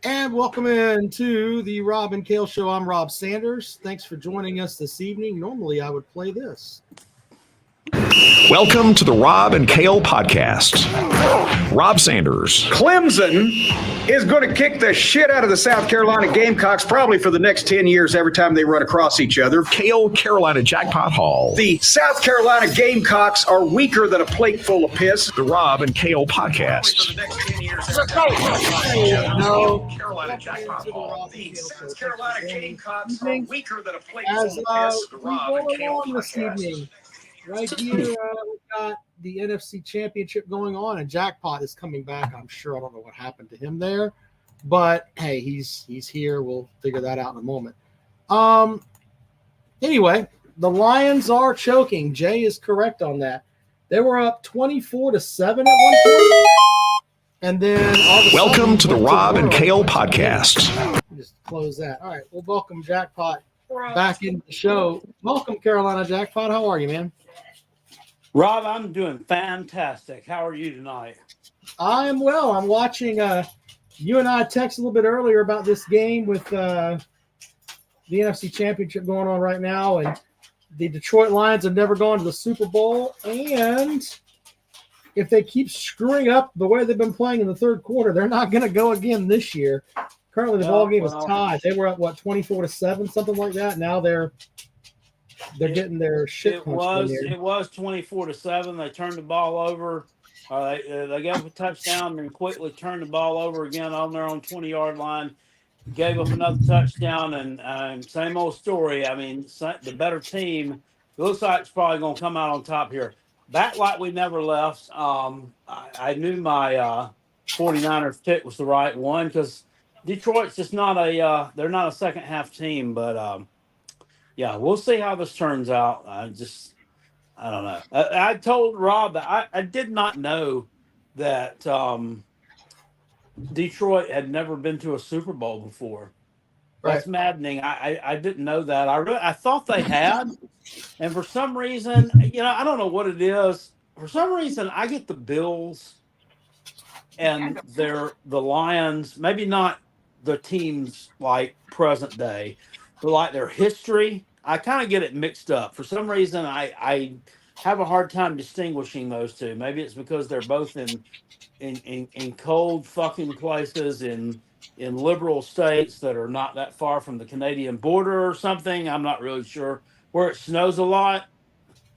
And welcome into the Rob and Kale Show. I'm Rob Sanders. Thanks for joining us this evening. Normally, I would play this. Welcome to the Rob and Kale podcast. Rob Sanders. Clemson is going to kick the shit out of the South Carolina Gamecocks probably for the next 10 years every time they run across each other. Kale Carolina Jackpot Hall. The South Carolina Gamecocks are weaker than a plate full of piss. The Rob and Kale podcast. For the next 10 years. Carolina Jackpot Hall. The South Carolina Gamecocks are weaker than a plate As full of piss. we roll along this evening, right here, we've got the NFC Championship going on, and Jackpot is coming back. I'm sure I don't know what happened to him there, but hey, he's here. We'll figure that out in a moment. Anyway, the Lions are choking. Jay is correct on that. They were up 24-7 at one point, and then all of a Welcome sudden, to the Rob and Kale podcast. Just close that. All right, we'll welcome Jackpot back into the show. Welcome, Carolina Jackpot. How are you, man? Rob, I'm doing fantastic. How are you tonight? I am well. I'm watching. You and I texted a little bit earlier about this game with the NFC Championship going on right now, and the Detroit Lions have never gone to the Super Bowl. And if they keep screwing up the way they've been playing in the third quarter, they're not going to go again this year. Currently, the ball game is tied. They were up 24-7, something like that. Now they're getting their shit punched in here. It was 24-7. They turned the ball over. They gave up a touchdown and quickly turned the ball over again on their own 20-yard line. Gave up another touchdown, and same old story. I mean, the better team looks like it's probably going to come out on top here. Back like we never left. I knew my 49ers pick was the right one because Detroit's just not they're not a second half team, but yeah, we'll see how this turns out. I don't know. I told Rob that I did not know that Detroit had never been to a Super Bowl before. That's maddening. I didn't know that. I thought they had, and for some reason, I don't know what it is. For some reason, I get the Bills and the Lions, maybe not the teams like present day, but like their history, I kind of get it mixed up. For some reason, I have a hard time distinguishing those two. Maybe it's because they're both in cold fucking places in liberal states that are not that far from the Canadian border or something. I'm not really sure. Where it snows a lot.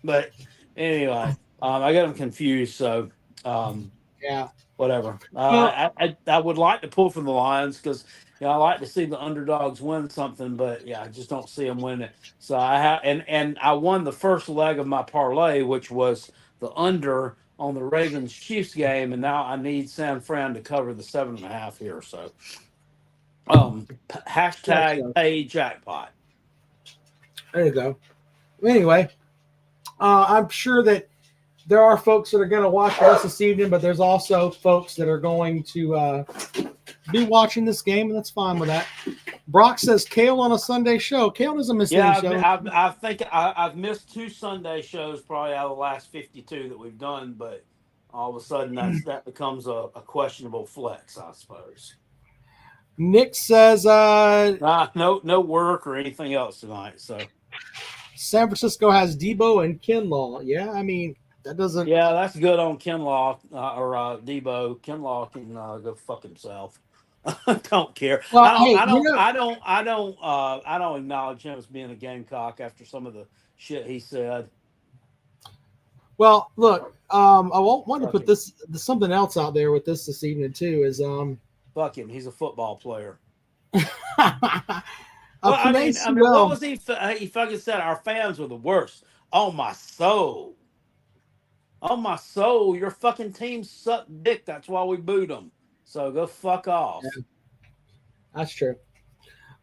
But anyway, I get them confused. So, Yeah. Whatever. I would like to pull for the Lions because I like to see the underdogs win something, but I just don't see them winning. So and I won the first leg of my parlay, which was the under on the Ravens Chiefs game, and now I need San Fran to cover the 7.5 here. So, hashtag pay jackpot. There you go. Anyway, I'm sure that there are folks that are going to watch us this evening, but there's also folks that are going to be watching this game, and that's fine with that. Brock says Kale on a Sunday show. Kale doesn't miss any show. I think I've missed 2 Sunday shows probably out of the last 52 that we've done, but all of a sudden that becomes a questionable flex, I suppose. Nick says no work or anything else tonight. So San Francisco has Debo and Kinlaw. Yeah, I mean that doesn't. Yeah, that's good on Kinlaw or Debo. Kinlaw can go fuck himself. Don't care. Well, I don't acknowledge him as being a Gamecock after some of the shit he said. Well, look, I want to put something else out there with this evening too. Is fuck him. He's a football player. What was he? He fucking said our fans were the worst. On my soul. On my soul, your fucking team sucked dick. That's why we booed them. So go fuck off. Yeah, that's true.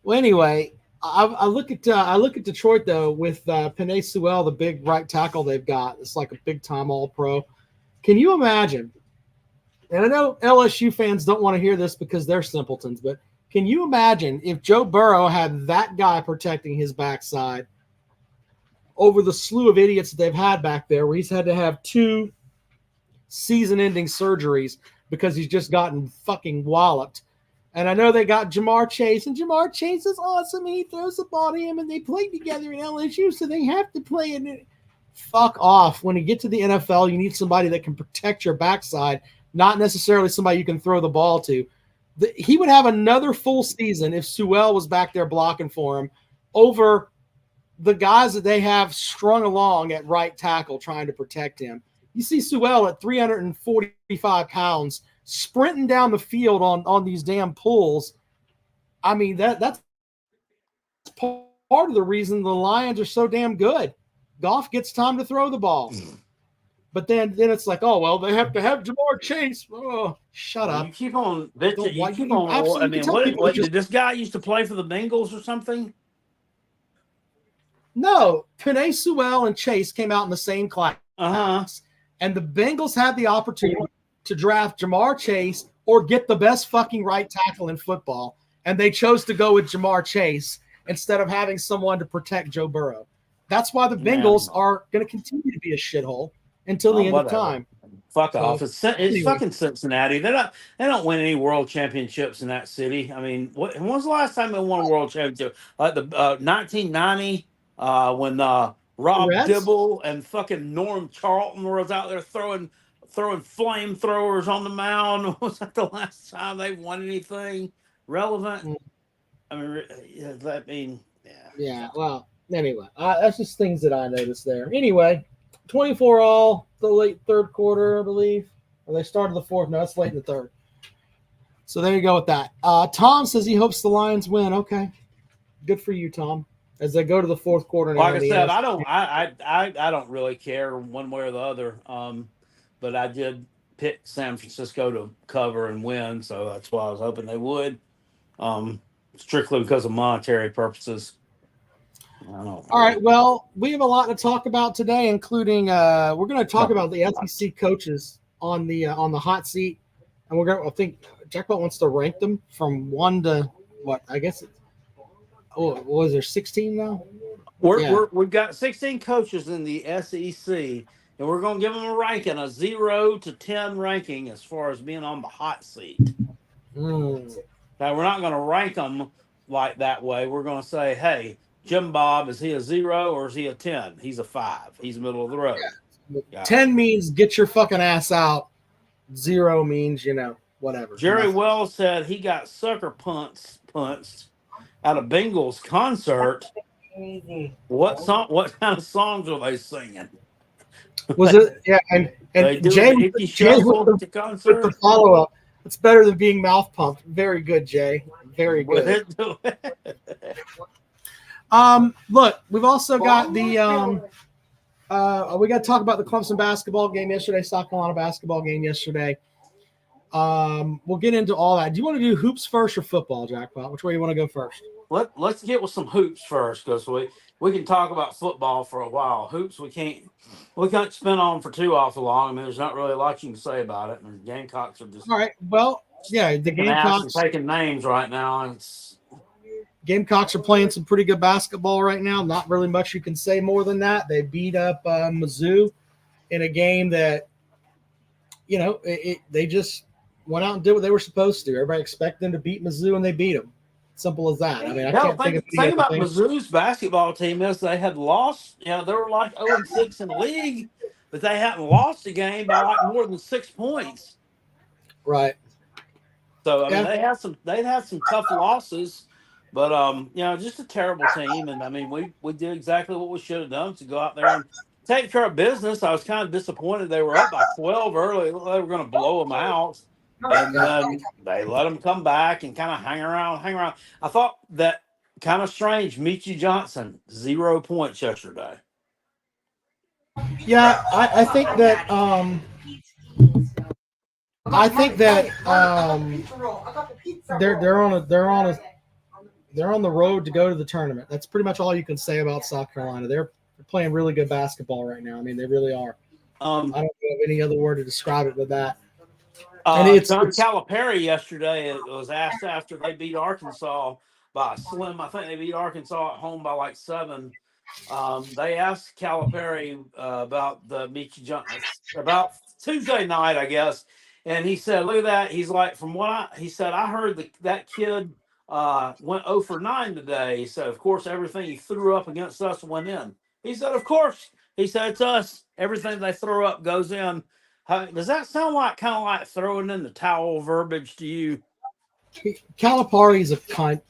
Well, anyway, I look at Detroit though with Penei Sewell, the big right tackle they've got. It's like a big time All Pro. Can you imagine? And I know LSU fans don't want to hear this because they're simpletons, but can you imagine if Joe Burrow had that guy protecting his backside over the slew of idiots that they've had back there, where he's had to have 2 season-ending surgeries because he's just gotten fucking walloped And I know they got Jamar Chase, and Jamar Chase is awesome. He throws the ball to him, and they played together in LSU, so they have to play it. Fuck off. When you get to the NFL, you need somebody that can protect your backside, not necessarily somebody you can throw the ball to. He would have another full season if Sewell was back there blocking for him over the guys that they have strung along at right tackle trying to protect him. You see Sewell at 345 pounds sprinting down the field on these damn pulls. I mean, that's part of the reason the Lions are so damn good. Goff gets time to throw the ball. But then it's like, oh, well, they have to have Jamar Chase. Oh, shut up. You keep on bitching. You keep on. I mean, what did this guy used to play for the Bengals or something? No, Penei Sewell and Chase came out in the same class. And the Bengals had the opportunity to draft Jamar Chase or get the best fucking right tackle in football. And they chose to go with Jamar Chase instead of having someone to protect Joe Burrow. That's why the Bengals are going to continue to be a shithole until the end of time. Fuck off. It's fucking Cincinnati. They don't win any world championships in that city. I mean, when was the last time they won a world championship? Like the 1990 when Rob Dibble and fucking Norm Charlton was out there throwing flamethrowers on the mound. Was that the last time they won anything relevant? I mean, yeah. Well, anyway, that's just things that I noticed there. Anyway, 24 all the late third quarter, I believe. Or they started the fourth. No, it's late in the third. So there you go with that. Tom says he hopes the Lions win. Okay, good for you, Tom. As they go to the fourth quarter. Like I said, I don't really care one way or the other. But I did pick San Francisco to cover and win, so that's why I was hoping they would. Strictly because of monetary purposes. All right. Well, we have a lot to talk about today, including we're going to talk about the SEC coaches on the hot seat, and I think Jackpot wants to rank them from 1 to what? I guess it's. Oh, was there 16 now? We've got 16 coaches in the SEC, and we're going to give them a ranking, a 0 to 10 ranking as far as being on the hot seat. Now, we're not going to rank them like that way. We're going to say, hey, Jim Bob, is he a 0 or is he a 10? He's a 5. He's middle of the road. Yeah. 10 means get your fucking ass out. 0 means, whatever. Jerry Wells said he got sucker punched at a Bengals concert. What kind of songs are they singing? Was it? Yeah, and Jay with the follow-up. It's better than being mouth pumped. Very good, Jay. Very good. Look, we've also got the we got to talk about the Clemson basketball game yesterday, South Carolina basketball game yesterday. We'll get into all that. Do you want to do hoops first or football, Jackpot? Which way do you want to go first? Let's get with some hoops first, because we can talk about football for a while. Hoops we can't spin on for too awful long. I mean, there's not really a lot you can say about it. And the Gamecocks are just all right. Well, yeah, the Gamecocks taking names right now. Gamecocks are playing some pretty good basketball right now. Not really much you can say more than that. They beat up Mizzou in a game that, they just went out and did what they were supposed to. Everybody expected them to beat Mizzou, and they beat them. Simple as that. I mean, I can't think of the thing about Mizzou's basketball team is they had lost. They were like 0-6 in the league, but they hadn't lost a game by like more than 6 points. Right. So I mean, they'd had some tough losses, but just a terrible team. And I mean, we did exactly what we should have done, to go out there and take care of business. I was kind of disappointed they were up by 12 early. They were going to blow them out. And then they let them come back and kind of hang around. I thought that kind of strange. Michi Johnson, 0 points yesterday. Yeah, I think that they're on the road to go to the tournament. That's pretty much all you can say about South Carolina. They're playing really good basketball right now. I mean, they really are. I don't have any other word to describe it but that. John Calipari yesterday was asked after they beat Arkansas by a slim. I think they beat Arkansas at home by like 7. They asked Calipari about the Michi Johnson about Tuesday night, I guess, And he said, look at that. He's like, he said, I heard that kid went 0 for 9 today. So, of course, everything he threw up against us went in. He said, of course. He said, it's us. Everything they throw up goes in. Does that sound like kind of like throwing in the towel verbiage to you? Calipari's a cunt.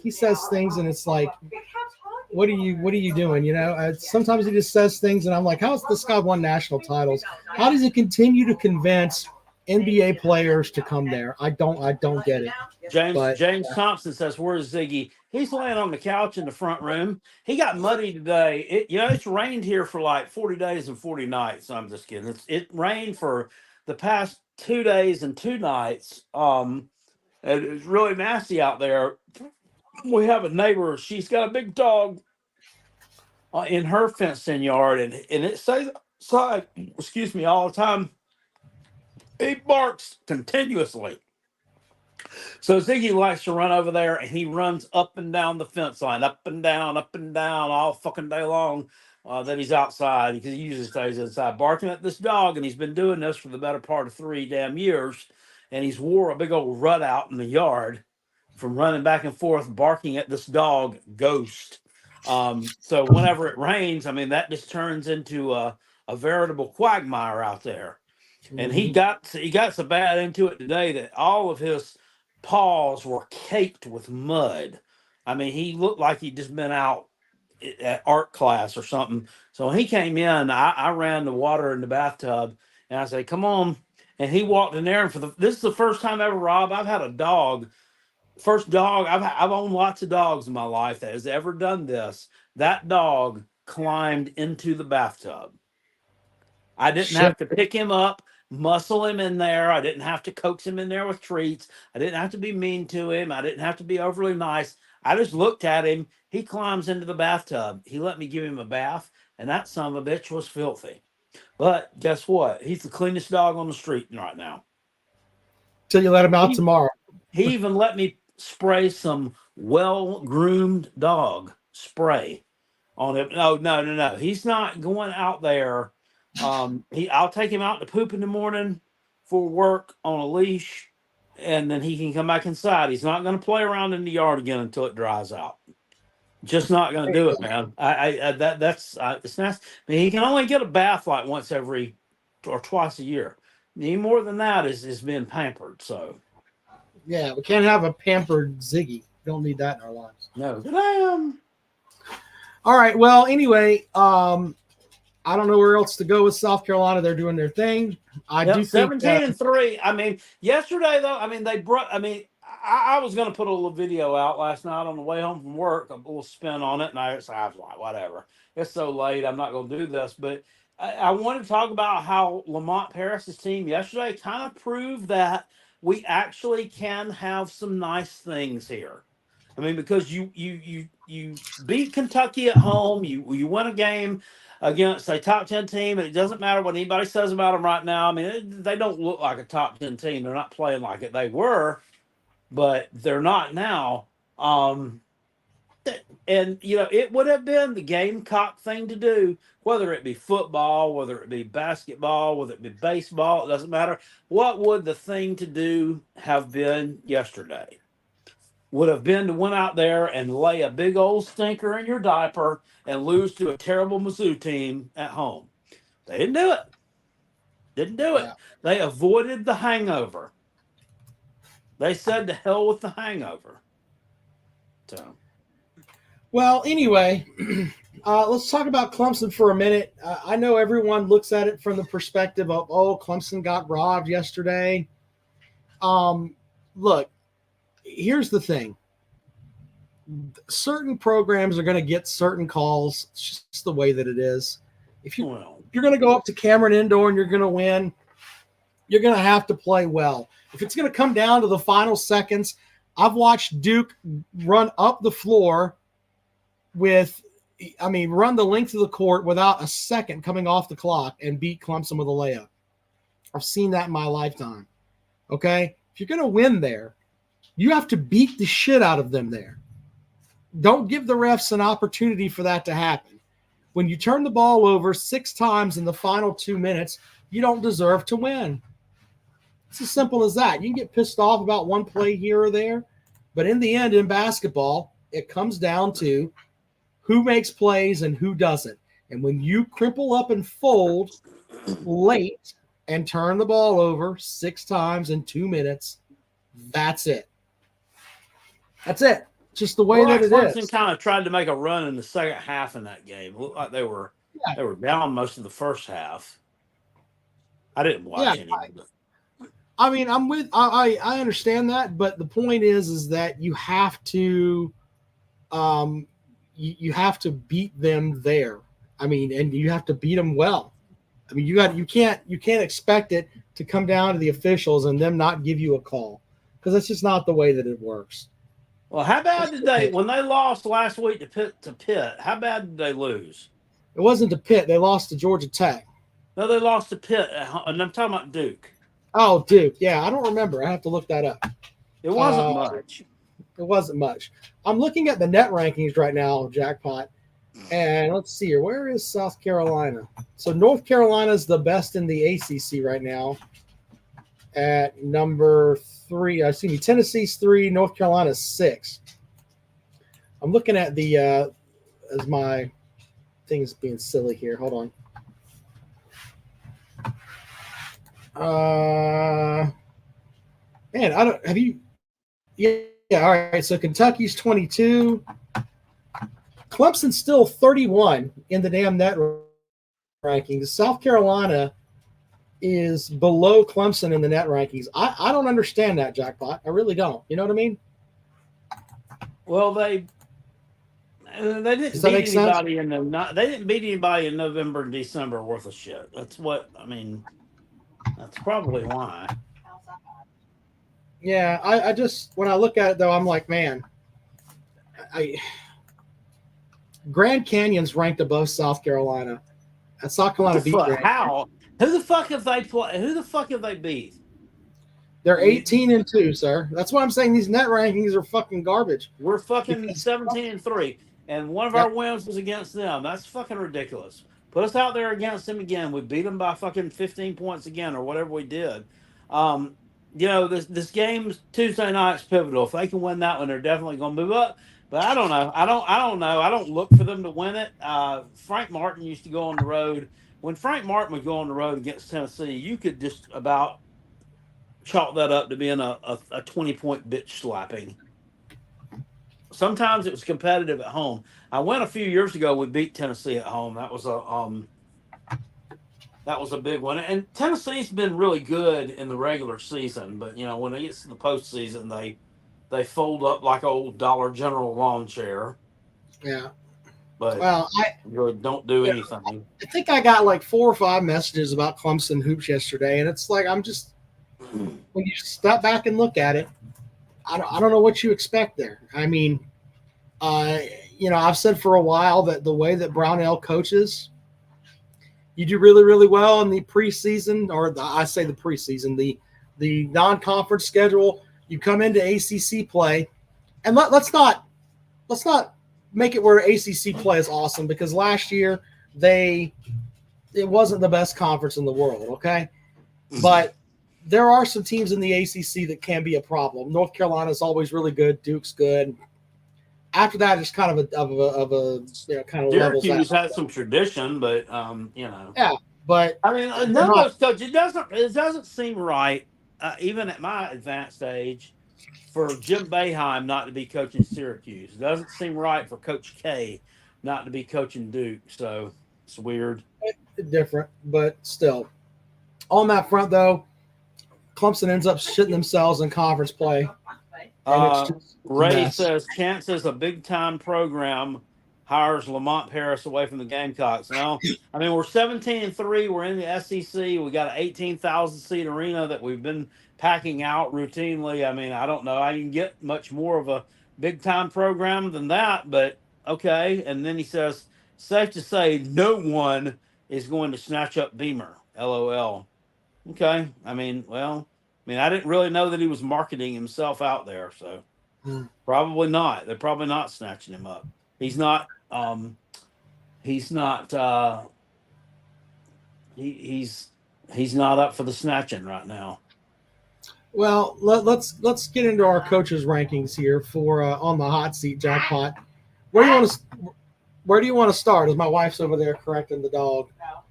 He says things and it's like, what are you doing? You know, sometimes he just says things and I'm like, how has this guy won national titles? How does he continue to convince NBA players to come there? I don't get it. James Thompson says, where's Ziggy? He's laying on the couch in the front room. He got muddy today. It's rained here for like 40 days and 40 nights. I'm just kidding. It rained for the past 2 days and 2 nights. It's really nasty out there. We have a neighbor. She's got a big dog in her fenced-in yard, and it stays outside, all the time. He barks continuously. So Ziggy likes to run over there, and he runs up and down the fence line, up and down, all fucking day long that he's outside, because he usually stays inside barking at this dog, and he's been doing this for the better part of 3 damn years, and he's wore a big old rut out in the yard from running back and forth barking at this dog Ghost. So whenever it rains, I mean, that just turns into a veritable quagmire out there. And he got so bad into it today that all of his paws were caked with mud. I mean, he looked like he'd just been out at art class or something. So when he came in, I ran the water in the bathtub and I said, come on. And he walked in there, and this is the first time ever, Rob, I've had a dog. First dog, I've owned lots of dogs in my life that has ever done this. That dog climbed into the bathtub. I didn't have to pick him up, muscle him in there. I didn't have to coax him in there with treats. I didn't have to be mean to him. I didn't have to be overly nice. I just looked at him. He climbs into the bathtub. He let me give him a bath, and that son of a bitch was filthy. But guess what? He's the cleanest dog on the street right now. Till you let him out tomorrow. He even let me spray some well-groomed dog spray on him. No. He's not going out there. I'll take him out to poop in the morning for work on a leash, and then he can come back inside. He's not going to play around in the yard again until it dries out. Just not going to do it, man. That's it's nice. I mean, he can only get a bath like once every or twice a year. Any more than that is being pampered. So, yeah, we can't have a pampered Ziggy. Don't need that in our lives. No, damn. All right. Well, anyway, I don't know where else to go with South Carolina. They're doing their thing. I do think 17-3. I mean, yesterday though, I mean I was going to put a little video out last night on the way home from work, a little spin on it, and I was like, whatever. It's so late, I'm not going to do this. But I wanted to talk about how Lamont Paris's team yesterday kind of proved that we actually can have some nice things here. I mean, because you beat Kentucky at home, you win a game against a top 10 team, and it doesn't matter what anybody says about them right now. I mean, they don't look like a top 10 team. They're not playing like it. They were, but they're not now. And, it would have been the Gamecock thing to do, whether it be football, whether it be basketball, whether it be baseball, it doesn't matter. What would the thing to do have been yesterday? Would have been to went out there and lay a big old stinker in your diaper and lose to a terrible Mizzou team at home. They didn't do it. Yeah. They avoided the hangover. They said to hell with the hangover. So, well, anyway, let's talk about Clemson for a minute. I know everyone looks at it from the perspective of, Clemson got robbed yesterday. Look, here's the thing. Certain programs are going to get certain calls. It's just the way that it is. If you're going to go up to Cameron Indoor and you're going to win, you're going to have to play well. If it's going to come down to the final seconds, I've watched Duke run up the floor run the length of the court without a second coming off the clock and beat Clemson with a layup. I've seen that in my lifetime. Okay? If you're going to win there, you have to beat the shit out of them there. Don't give the refs an opportunity for that to happen. When you turn the ball over 6 times in the final 2 minutes, you don't deserve to win. It's as simple as that. You can get pissed off about one play here or there, but in the end, in basketball, it comes down to who makes plays and who doesn't. And when you crumple up and fold late and turn the ball over 6 times in 2 minutes, that's it. That's it. Just the way that it Clemson is. kind of tried to make a run in the second half in that game. It looked like they were down most of the first half. I didn't watch any of it. I mean, I understand that, but the point is that you have to you have to beat them there. I mean, and you have to beat them well. I mean, you can't expect it to come down to the officials and them not give you a call, because that's just not the way that it works. Well, how bad did they, when they lost last week to Pitt, how bad did they lose? It wasn't to Pitt. They lost to Georgia Tech. No, they lost to Pitt, and I'm talking about Duke. Oh, Duke. Yeah, I don't remember. I have to look that up. It wasn't much. It wasn't much. I'm looking at the net rankings right now, Jackpot. And let's see here. Where is South Carolina? So North Carolina is the best in the ACC right now at number 3. Excuse me, Tennessee's 3, North Carolina's 6. I'm looking at the as my thing's being silly here. Hold on. Man, I don't have you. Yeah, all right. So Kentucky's 22. Clemson's still 31 in the damn net rankings. South Carolina is below Clemson in the net rankings. I don't understand that, Jackpot. I really don't. You know what I mean? Well, they didn't beat anybody they didn't beat anybody in November and December worth of shit. That's what I mean. That's probably why. Yeah, I just when I look at it though, I'm like, man, Grand Canyon's ranked above South Carolina. And South Carolina beat Grand How? Who the fuck have they play? Who the fuck have they beat? They're 18-2, sir. That's why I'm saying these net rankings are fucking garbage. We're fucking 17-3, and one of our wins was against them. That's fucking ridiculous. Put us out there against them again. We beat them by fucking 15 points again, or whatever we did. You know, this game's Tuesday night's pivotal. If they can win that one, they're definitely going to move up. But I don't know. I don't know. I don't look for them to win it. Frank Martin used to go on the road. When Frank Martin would go on the road against Tennessee, you could just about chalk that up to being a 20-point bitch slapping. Sometimes it was competitive at home. I went a few years ago. We beat Tennessee at home. That was a big one. And Tennessee's been really good in the regular season, but you know when it gets to the postseason, they fold up like an old Dollar General lawn chair. Yeah. But I don't do anything. I think I got like 4 or 5 messages about Clemson hoops yesterday, and it's like I'm just when you step back and look at it, I don't know what you expect there. I mean, you know, I've said for a while that the way that Brownell coaches, you do really, really well in the preseason, or I say the preseason, the non-conference schedule. You come into ACC play, and let's not make it where ACC play is awesome, because last year it wasn't the best conference in the world, okay? But there are some teams in the ACC that can be a problem. North Carolina is always really good. Duke's good. After that, it's kind of a you know, kind of levels out. Syracuse had some tradition, but you know. Yeah, but I mean, none of those coaches. It doesn't seem right, even at my advanced age, for Jim Boeheim not to be coaching Syracuse. It doesn't seem right for Coach K not to be coaching Duke. So it's weird. Different, but still. On that front, though, Clemson ends up shitting themselves in conference play. Ray says chances a big-time program hires Lamont Paris away from the Gamecocks. No, I mean, we're 17-3. We're in the SEC. We got an 18,000-seat arena that we've been packing out routinely. I mean, I don't know. I can get much more of a big-time program than that, but okay. And then he says, safe to say no one is going to snatch up Beamer. LOL. Okay. I mean, I didn't really know that he was marketing himself out there, so probably not. They're probably not snatching him up. He's not. He's he's not up for the snatching right now. Well, let's get into our coaches' rankings here for on the hot seat jackpot. Where do you want to start? As my wife's over there correcting the dog.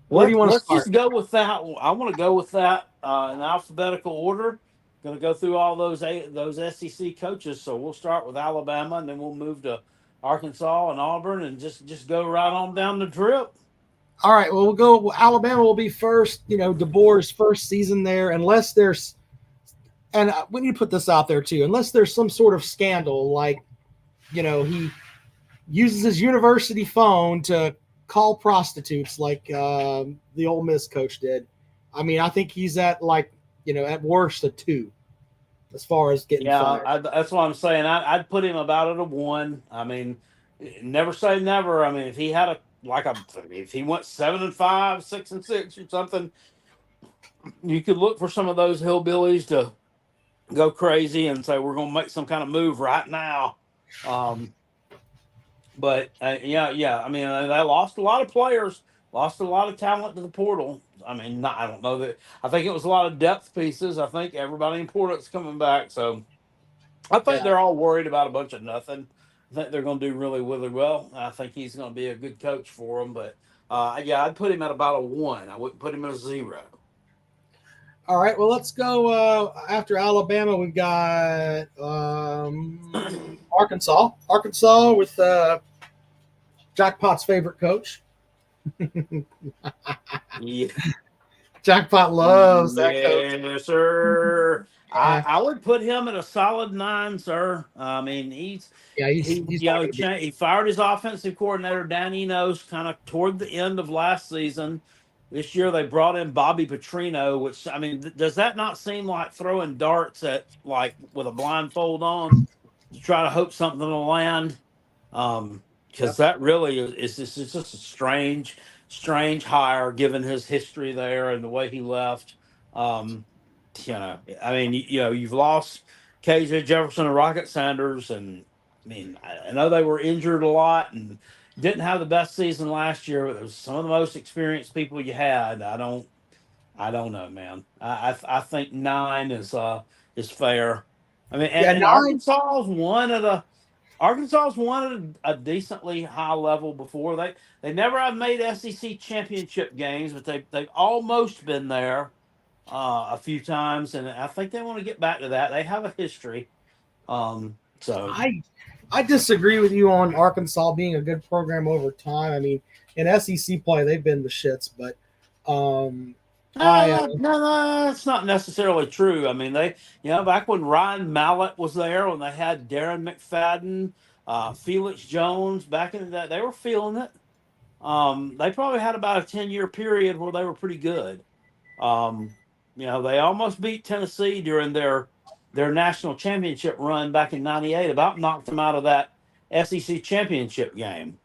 Where do you want to Let's start? just go with that. I want to go with that in alphabetical order. Going to go through all those SEC coaches. So we'll start with Alabama, and then we'll move to Arkansas and Auburn, and just go right on down the drip. All right. Well, we'll go. Alabama will be first. DeBoer's first season there, unless there's, and we need to put this out there too, unless there's some sort of scandal, like, he uses his university phone to call prostitutes, like the Ole Miss coach did. I mean, I think he's at at worst a 2, as far as getting fired. That's what I'm saying. I'd put him about at a 1. I mean, never say never. I mean, if he had if he went 7-5, 6-6 or something, you could look for some of those hillbillies to go crazy and say we're going to make some kind of move right now. But I mean, they lost a lot of players, lost a lot of talent to the portal. I mean, I don't know that. I think it was a lot of depth pieces. I think everybody important's coming back. So I think they're all worried about a bunch of nothing. I think they're going to do really, really well. I think he's going to be a good coach for them. But I'd put him at about a 1. I wouldn't put him at a 0. All right. Well, let's go after Alabama. We've got Arkansas. Arkansas with Jackpot's favorite coach. Yeah. Jackpot loves that coach. Yes, sir. I would put him at a solid 9, sir. I mean, he fired his offensive coordinator, Dan Enos, kind of toward the end of last season. This year they brought in Bobby Petrino, which, I mean, does that not seem like throwing darts at with a blindfold on to try to hope something will land? Because that really is just a strange hire given his history there and the way he left. I mean, you've lost KJ Jefferson and Rocket Sanders, and I mean, I know they were injured a lot and didn't have the best season last year, but it was some of the most experienced people you had. I don't know, man. I think 9 is fair. I mean, and Arkansas's won at a decently high level before. They never have made SEC championship games, but they've almost been there a few times, and I think they want to get back to that. They have a history. So I disagree with you on Arkansas being a good program over time. I mean, in SEC play, they've been the shits, but no, that's not necessarily true. I mean, back when Ryan Mallett was there, when they had Darren McFadden, Felix Jones, back in the day, they were feeling it. They probably had about a 10-year period where they were pretty good. They almost beat Tennessee during their national championship run back in '98. About knocked them out of that SEC championship game.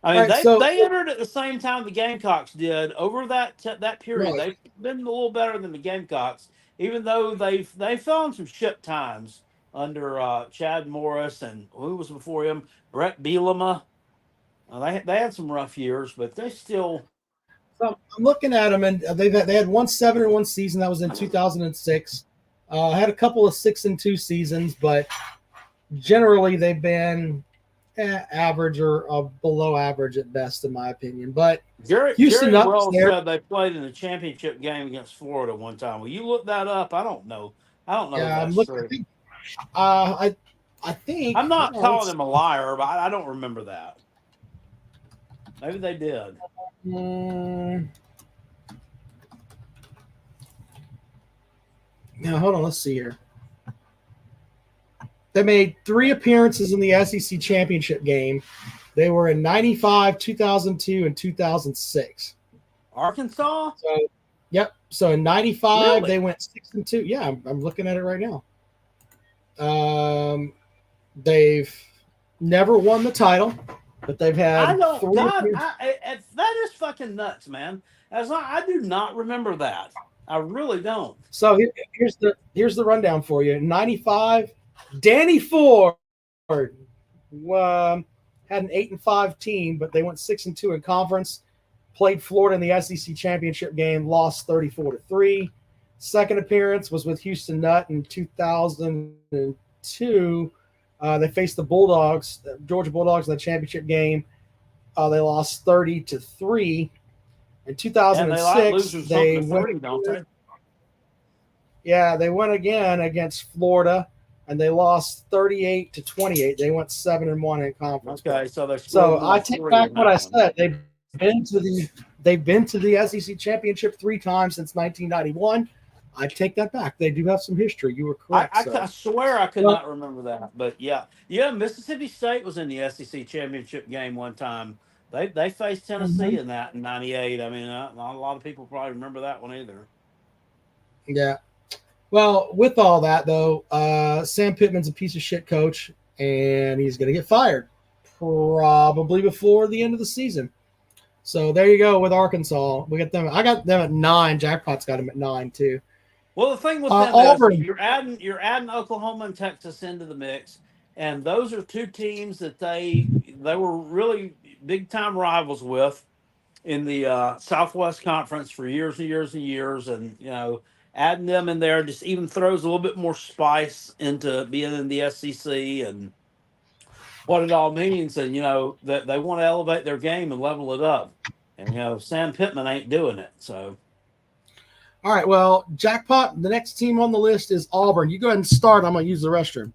I mean, they entered at the same time the Gamecocks did. Over that period, right. They've been a little better than the Gamecocks, even though they fell in some shit times under Chad Morris and who was before him, Brett Bielema. They had some rough years, but they still. So I'm looking at them, and they had 1-7-1 season. That was in 2006. Had a couple of 6-2 seasons, but generally they've been average or below average at best, in my opinion. But Houston said they played in the championship game against Florida one time. Will you look that up? I don't know. Yeah, I'm looking. I think I'm not calling him a liar, but I don't remember that. Maybe they did. Now, hold on. Let's see here. They made 3 appearances in the SEC championship game. They were in 95, 2002, and 2006. Arkansas? Yep. So in 95, really? They went 6-2. Yeah, I'm looking at it right now. They've never won the title, but they've had. That is fucking nuts, man. I do not remember that. I really don't. So here's the rundown for you. In 95, Danny Ford had an 8-5 team, but they went 6-2 in conference. played Florida in the SEC championship game, lost 34-3. Second appearance was with Houston Nutt in 2002. They faced the Bulldogs, Georgia Bulldogs, in the championship game. They lost 30-3. In 2006, they went. Don't they? Yeah, they went again against Florida, and they lost 38-28. They went 7-1 in conference. Okay, so I take back what I said. They've been to the SEC championship 3 times since 1991. I take that back. They do have some history. You were correct. I swear I could not remember that, but yeah. Mississippi State was in the SEC championship game one time. They faced Tennessee in that in '98. I mean, not a lot of people probably remember that one either. Yeah. Well, with all that though, Sam Pittman's a piece of shit coach, and he's going to get fired probably before the end of the season. So there you go with Arkansas. We got them. I got them at 9. Jackpot's got them at 9 too. Well, the thing with them Auburn, is you're adding Oklahoma and Texas into the mix, and those are 2 teams that they were really big time rivals with in the Southwest Conference for years and years and years, and adding them in there just even throws a little bit more spice into being in the SEC and what it all means, and that they want to elevate their game and level it up, and Sam Pittman ain't doing it, so. All right, well, Jackpot, the next team on the list is Auburn. You go ahead and start. I'm going to use the restroom.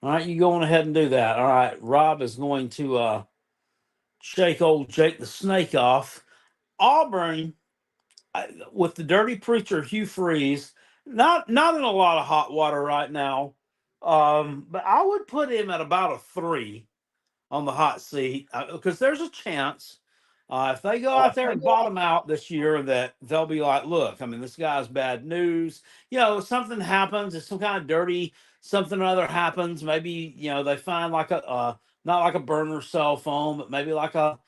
All right, you go on ahead and do that. All right, Rob is going to shake old Jake the Snake off. Auburn, with the dirty preacher Hugh Freeze, not in a lot of hot water right now, but I would put him at about a 3 on the hot seat because there's a chance if they go out there and bottom out this year, that they'll be like, look, I mean, this guy's bad news. Something happens. It's some kind of dirty something or other happens. Maybe, they find like not like a burner cell phone, but maybe like a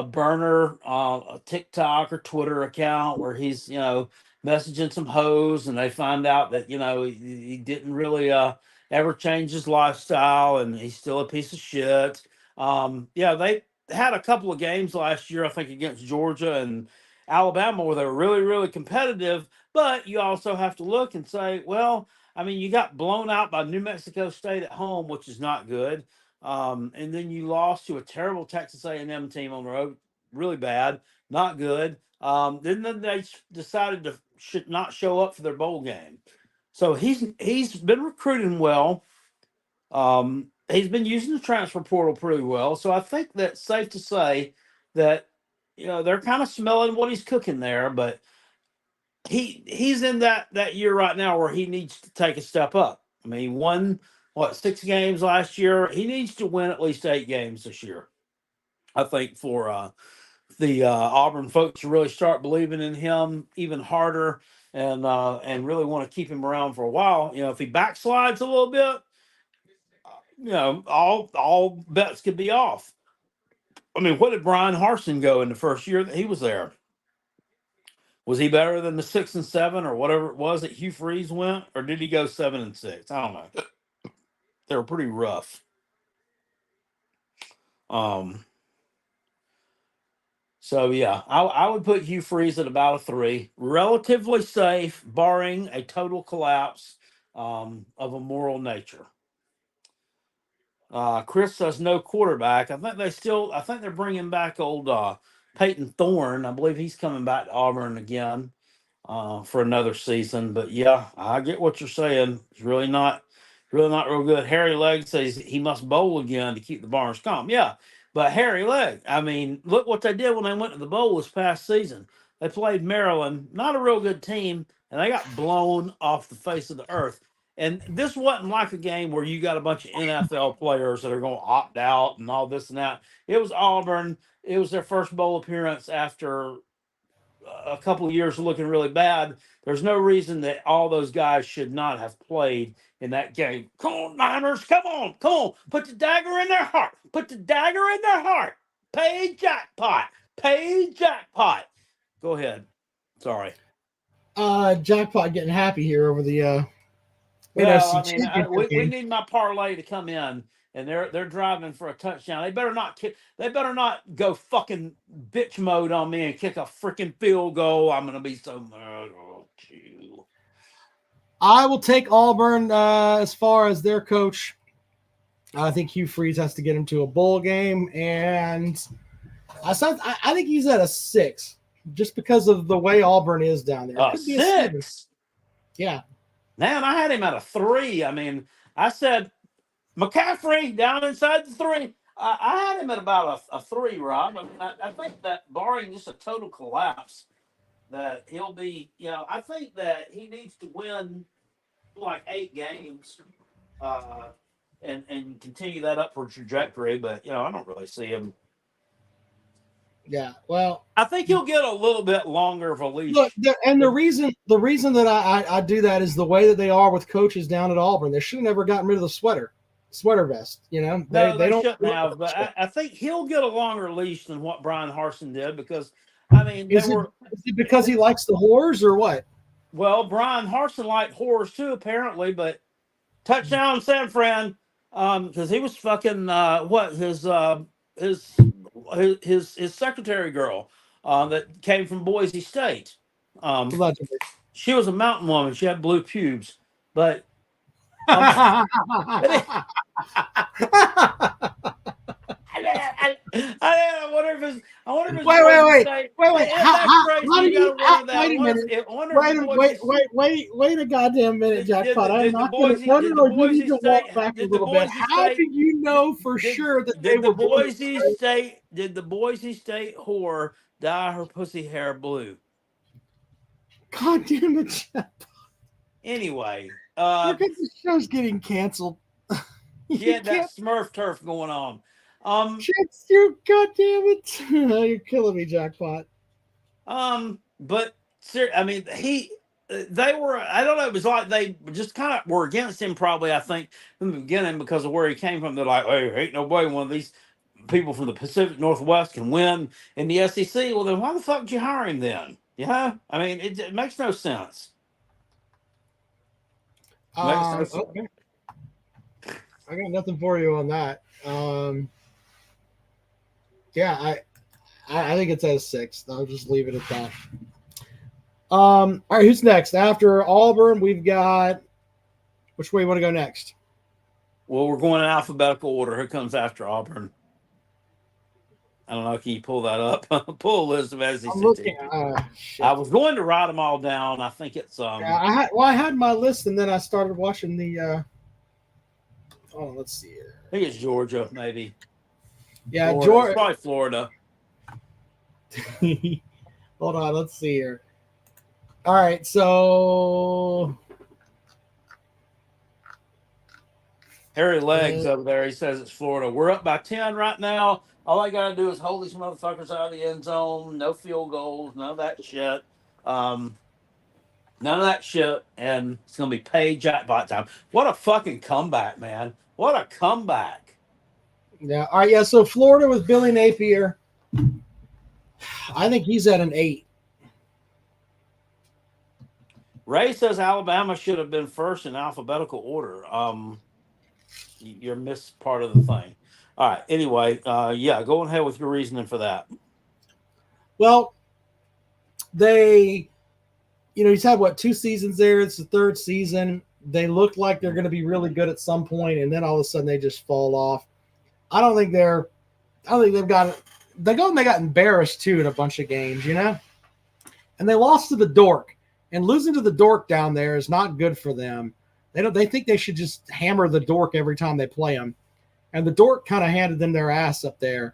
burner, a TikTok or Twitter account where he's, messaging some hoes, and they find out that, he didn't really ever change his lifestyle, and he's still a piece of shit. They had a couple of games last year, I think, against Georgia and Alabama where they were really, really competitive, but you also have to look and say, well, I mean, you got blown out by New Mexico State at home, which is not good. And then you lost to a terrible Texas A&M team on the road, really bad, not good. Then they decided to not show up for their bowl game. So he's been recruiting well. He's been using the transfer portal pretty well. So I think that's safe to say that, they're kind of smelling what he's cooking there, but he's in that year right now where he needs to take a step up. I mean, he won 6 games last year. He needs to win at least 8 games this year, I think, for the Auburn folks to really start believing in him even harder and really want to keep him around for a while. If he backslides a little bit, all bets could be off. I mean, what did Brian Harsin go in the first year that he was there? Was he better than the 6 and 7 or whatever it was that Hugh Freeze went, or did he go 7 and 6? I don't know. They were pretty rough. So yeah, I would put Hugh Freeze at about a 3, relatively safe, barring a total collapse of a moral nature. Chris says no quarterback. I think they're bringing back old Peyton Thorne. I believe he's coming back to Auburn again for another season. But yeah, I get what you're saying. It's really not real good. Harry Legg says he must bowl again to keep the Barnes calm. Yeah, but Harry Legg, I mean, look what they did when they went to the bowl this past season. They played Maryland, not a real good team, and they got blown off the face of the earth. And this wasn't like a game where you got a bunch of NFL players that are going to opt out and all this and that. It was Auburn. It was their first bowl appearance after a couple of years of looking really bad. There's no reason that all those guys should not have played in that game. Come on, Niners. Come on. Put the dagger in their heart. Pay jackpot. Go ahead. Sorry. Jackpot getting happy here over the Well, I mean, we need my parlay to come in and they're driving for a touchdown. They better not go fucking bitch mode on me and kick a freaking field goal. I'm gonna be so mad. Oh, you. I will take Auburn as far as their coach. I think Hugh Freeze has to get him to a bowl game, and I think he's at a 6 just because of the way Auburn is down there. It could be a 6. Yeah. Man, I had him at a 3. I mean, I said McCaffrey down inside the 3. I had him at about a 3, Rob. I mean, I think that barring just a total collapse, that he'll be, I think that he needs to win like 8 games and continue that upward trajectory. But, I don't really see him. Yeah, well, I think he'll get a little bit longer of a leash. Look, the reason that I do that is the way that they are with coaches down at Auburn. They should have never gotten rid of the sweater vest. They don't shouldn't have. But I think he'll get a longer leash than what Brian Harsin did because, I mean, is it because he likes the whores or what? Well, Brian Harsin liked whores too, apparently. But touchdown, San Fran, because he was fucking his secretary girl that came from Boise State. She was a mountain woman. She had blue pubes, but I wonder if it's. Wait a goddamn minute, Jackpot. I'm not going to wonder if you need to walk back a little bit. How do you know for sure that they were Boise State? Did the Boise State whore dye her pussy hair blue? God damn it, Jackpot. Anyway, look at the show's getting canceled. Yeah, that Smurf turf going on. You goddamn it! You're killing me, Jackpot. But I mean, they were. I don't know. It was like they just kind of were against him, probably. I think from the beginning because of where he came from. They're like, "Hey, ain't no way one of these people from the Pacific Northwest can win in the SEC." Well, then why the fuck did you hire him then? I mean, it makes no sense. Okay. I got nothing for you on that. Yeah, I think it's at a 6. I'll just leave it at that. All right, who's next? After Auburn, we've got which way you want to go next? Well, we're going in alphabetical order. Who comes after Auburn? I don't know. Can you pull that up? Pull a list of SEC teams. I was going to write them all down. I think it's Yeah, I had my list, and then I started watching the. Oh, let's see here. I think it's Georgia, maybe. Yeah, Georgia. It's probably Florida. Hold on, let's see here. All right, so Harry Legs over there. He says it's Florida. We're up by 10 right now. All I gotta do is hold these motherfuckers out of the end zone. No field goals. None of that shit. None of that shit. And it's gonna be paid jackpot time. What a fucking comeback, man! What a comeback. Yeah. All right. Yeah. So Florida with Billy Napier. I think he's at an 8. Ray says Alabama should have been first in alphabetical order. You're missed part of the thing. All right. Anyway, yeah, go ahead with your reasoning for that. Well, he's had 2 seasons there. It's the 3rd season. They look like they're going to be really good at some point, and then all of a sudden they just fall off. I don't think they've got. They got embarrassed too in a bunch of games, and they lost to the Dork. And losing to the Dork down there is not good for them. They think they should just hammer the Dork every time they play them. And the Dork kind of handed them their ass up there.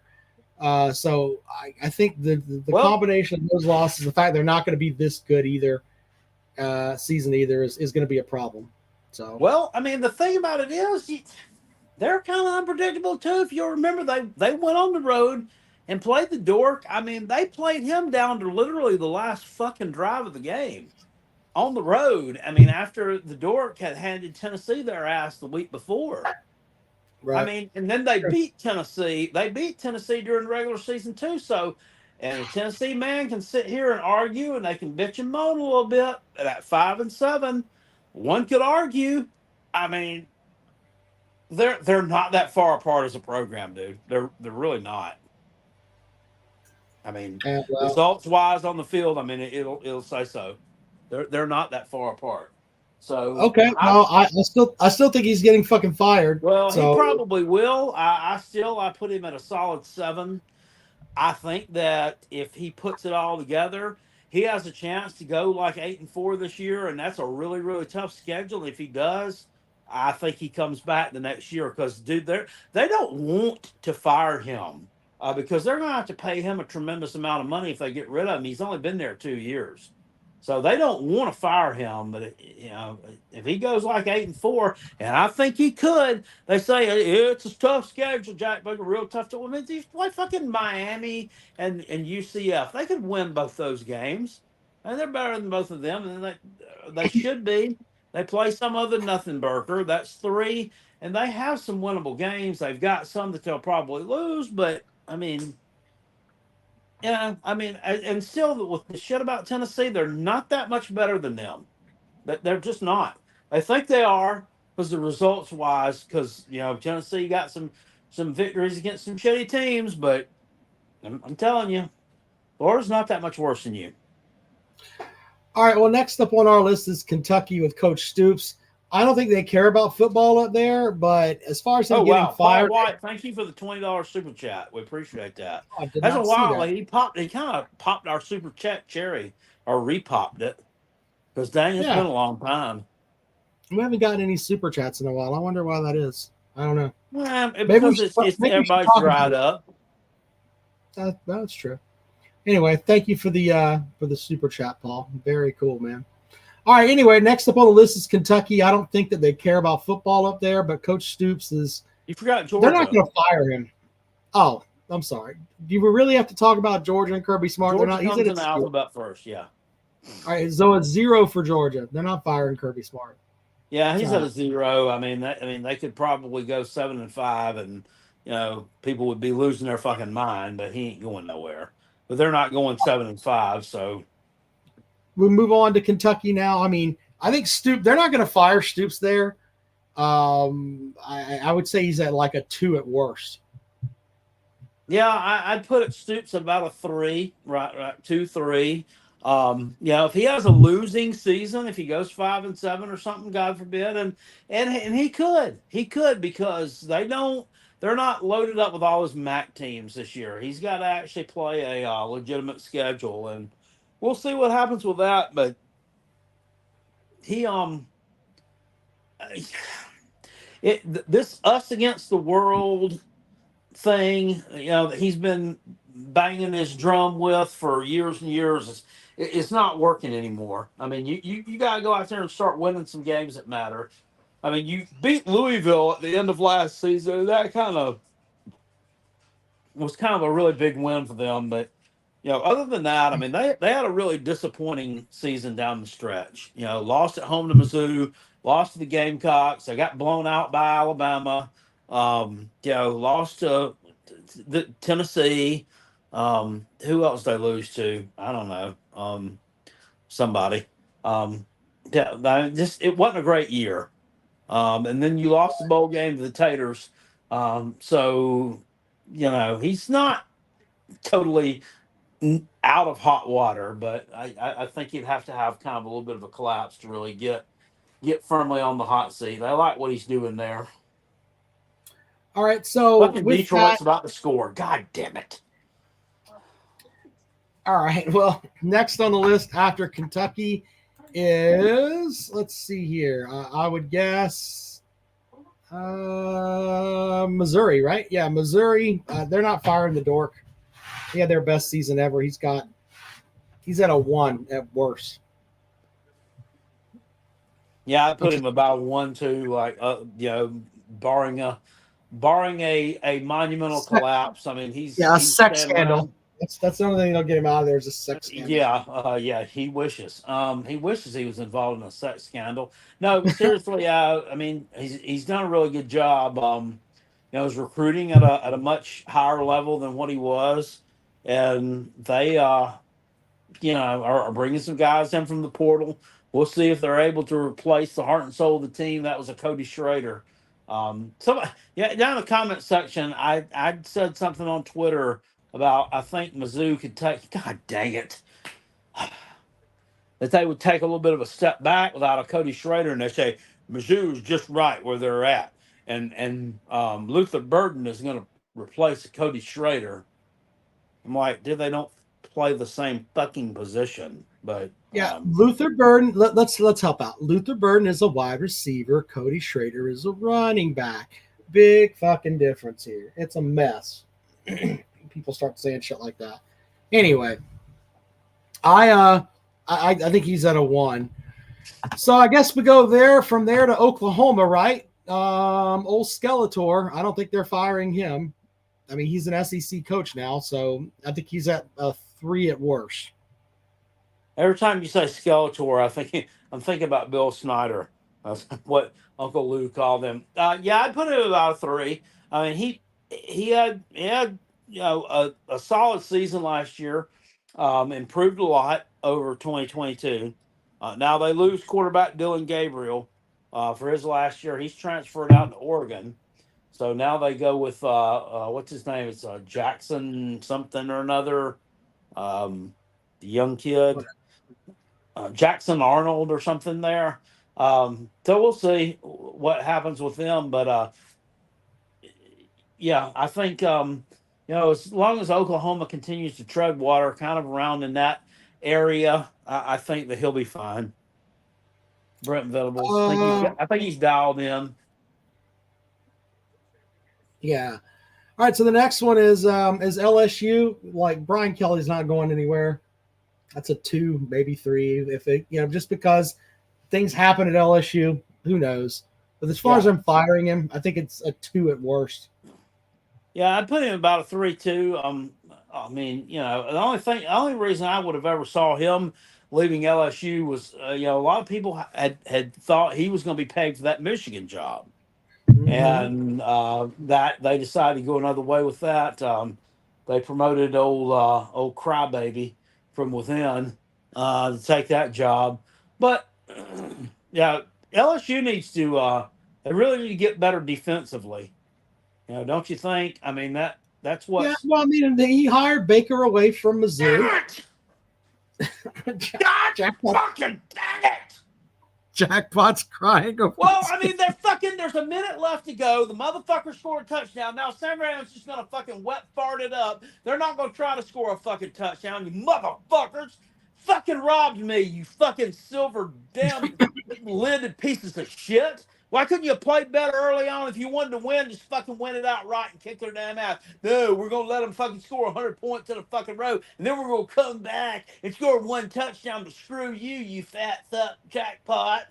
So I think the combination of those losses, the fact they're not going to be this good either season either is going to be a problem. So well, I mean, the thing about it is they're kind of unpredictable too. If you remember, they went on the road and played the Dork. I mean, they played him down to literally the last fucking drive of the game on the road. I mean, after the Dork had handed Tennessee their ass the week before. Right. I mean, and then they beat Tennessee. They beat Tennessee during the regular season too. So, and a Tennessee man can sit here and argue, and they can bitch and moan a little bit. At 5-7, one could argue. I mean, They're not that far apart as a program, dude. They're really not. I mean, Yeah, well, results wise on the field, I mean it'll say so. They're not that far apart. So okay. Well, I still think he's getting fucking fired. well, he So probably will. I put him at a solid 7. I think that if he puts it all together, he has a chance to go like 8-4 this year, and that's a really, really tough schedule. If he does, I think he comes back the next year because, dude, they don't want to fire him because they're going to have to pay him a tremendous amount of money if they get rid of him. He's only been there 2 years. So they don't want to fire him, but if he goes like 8-4, and I think he could, they say it's a tough schedule, Jack Book, a real tough. I mean, they play fucking Miami and UCF. They could win both those games, and they're better than both of them, and they should be. They play some other nothing burger. That's 3, and they have some winnable games. They've got some that they'll probably lose, but I mean. Yeah, I mean, and still with the shit about Tennessee, they're not that much better than them. They're just not. They think they are because the results wise, because Tennessee got some victories against some shitty teams, but I'm telling you, Florida's not that much worse than you. all right. Well, next up on our list is Kentucky with Coach Stoops. I don't think they care about football up there, but as far as him getting Paul fired, White, thank you for the $20 super chat. We appreciate that. I did That's a not see while. that. He kind of popped our super chat cherry or repopped it because dang, it's Yeah. been a long time. We haven't gotten any super chats in a while. I wonder why that is. I don't know. Well, Maybe because we should- it's maybe we should everybody's talk dried about up. That's true. Anyway, thank you for the super chat, Paul. Very cool, man. All right. Anyway, next up on the list is Kentucky. I don't think that they care about football up there, but Coach Stoops is. You forgot Georgia. They're not going to fire him. Oh, I'm sorry. Do we really have to talk about Georgia and Kirby Smart? Georgia They're not. comes in the alphabet first, yeah. All right, so it's 0 for Georgia. They're not firing Kirby Smart. Yeah, he's at a 0. I mean, they could probably go 7-5, and people would be losing their fucking mind, but he ain't going nowhere. But they're not going 7-5, so We move on to Kentucky now. I mean, I think they're not going to fire Stoops there. I would say he's at like a 2 at worst. yeah, I'd put it Stoops about a 3, right, 2, 3. If he has a losing season, if he goes 5-7 or something, God forbid, and he could because they're not loaded up with all his MAC teams this year. He's got to actually play a legitimate schedule, and we'll see what happens with that. But he this us against the world thing, that he's been banging his drum with for years and years, it's not working anymore. I mean, you got to go out there and start winning some games that matter. I mean, you beat Louisville at the end of last season. That was kind of a really big win for them. But, other than that, I mean, they had a really disappointing season down the stretch. Lost at home to Mizzou, lost to the Gamecocks. They got blown out by Alabama. Lost to the Tennessee. Who else did they lose to? I don't know. Somebody. It wasn't a great year. And then you lost the bowl game to the Taters. So he's not totally out of hot water, but I think he'd have to have kind of a little bit of a collapse to really get firmly on the hot seat. I like what he's doing there. All right, so Fucking Detroit's about to score. God damn it. All right, well, next on the list after Kentucky is, let's see here. I would guess Missouri, right? Yeah, Missouri. They're not firing the dork. He had their best season ever. He's at a 1 at worst. Yeah, I put him about 1-2, like barring a monumental collapse. I mean, he's a he's sex standing scandal. around. That's the only thing that'll get him out of there is a sex scandal. Yeah, he wishes. He wishes he was involved in a sex scandal. No, seriously, I mean, he's done a really good job. He's recruiting at a much higher level than what he was, and they are bringing some guys in from the portal. We'll see if they're able to replace the heart and soul of the team. That was a Cody Schrader. Yeah, down in the comment section, I said something on Twitter about I think Mizzou could take. God dang it, that they would take a little bit of a step back without a Cody Schrader, and they say Mizzou's just right where they're at, and Luther Burden is going to replace Cody Schrader. I'm like, dude, they don't play the same fucking position, but Yeah, Luther Burden. Let's help out. Luther Burden is a wide receiver. Cody Schrader is a running back. Big fucking difference here. It's a mess. People start saying shit like that. Anyway, I think he's at a 1. So I guess we go there from there to Oklahoma, right? Old Skeletor. I don't think they're firing him. I mean, he's an SEC coach now, so I think he's at a 3 at worst. every time you say Skeletor, I'm thinking about Bill Snyder. That's what Uncle Lou called him. Yeah, I'd put him about a 3. I mean, he had a solid season last year. Improved a lot over 2022. Now they lose quarterback Dylan Gabriel for his last year. He's transferred out to Oregon. So now they go with what's his name? It's Jackson something or another. The young kid, Jackson Arnold or something there. So we'll see what happens with them. But yeah, I think as long as Oklahoma continues to tread water, kind of around in that area, I think that he'll be fine. Brent Venables, I think he's dialed in. Yeah. All right. So the next one is LSU. Like Brian Kelly's not going anywhere. That's a 2, maybe 3. If it, just because things happen at LSU, who knows? But as far as I'm firing him, I think it's a 2 at worst. Yeah, I'd put him about a 3 too. I mean, the only reason I would have ever saw him leaving LSU was, a lot of people had thought he was going to be paid for that Michigan job. And that they decided to go another way with that. They promoted old crybaby from within to take that job. But yeah, LSU needs to. They really need to get better defensively. Don't you think? I mean that's what. Yeah. Well, I mean, he hired Baker away from Mizzou. God fucking dang it! Jackpot's crying. Well, I mean, there's a minute left to go. The motherfucker scored a touchdown. Now Sam Rams just gonna fucking wet fart it up. They're not gonna try to score a fucking touchdown. You motherfuckers fucking robbed me, you fucking silver damn lidded pieces of shit. Why couldn't you play better early on? If you wanted to win, just fucking win it outright and kick their damn ass. No, we're going to let them fucking score 100 points in a fucking row, and then we're going to come back and score 1 touchdown to screw you, you fat fuck Jackpot.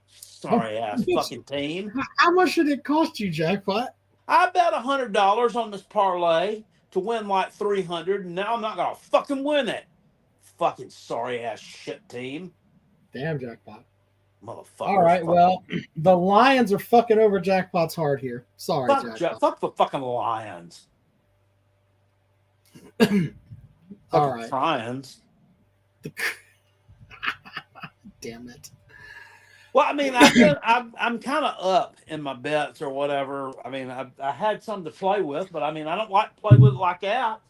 Sorry ass fucking team. How much did it cost you, Jackpot? I bet $100 on this parlay to win like 300, and now I'm not going to fucking win it. Fucking sorry ass shit team. Damn, Jackpot. Motherfucker. All right, well, the Lions are fucking over Jackpot's heart here. Sorry, Jackpot. Fuck the fucking Lions. All right. Lions. Damn it. Well, I mean, I'm kind of up in my bets or whatever. I mean, I had some to play with, but I mean, I don't like to play with it like that.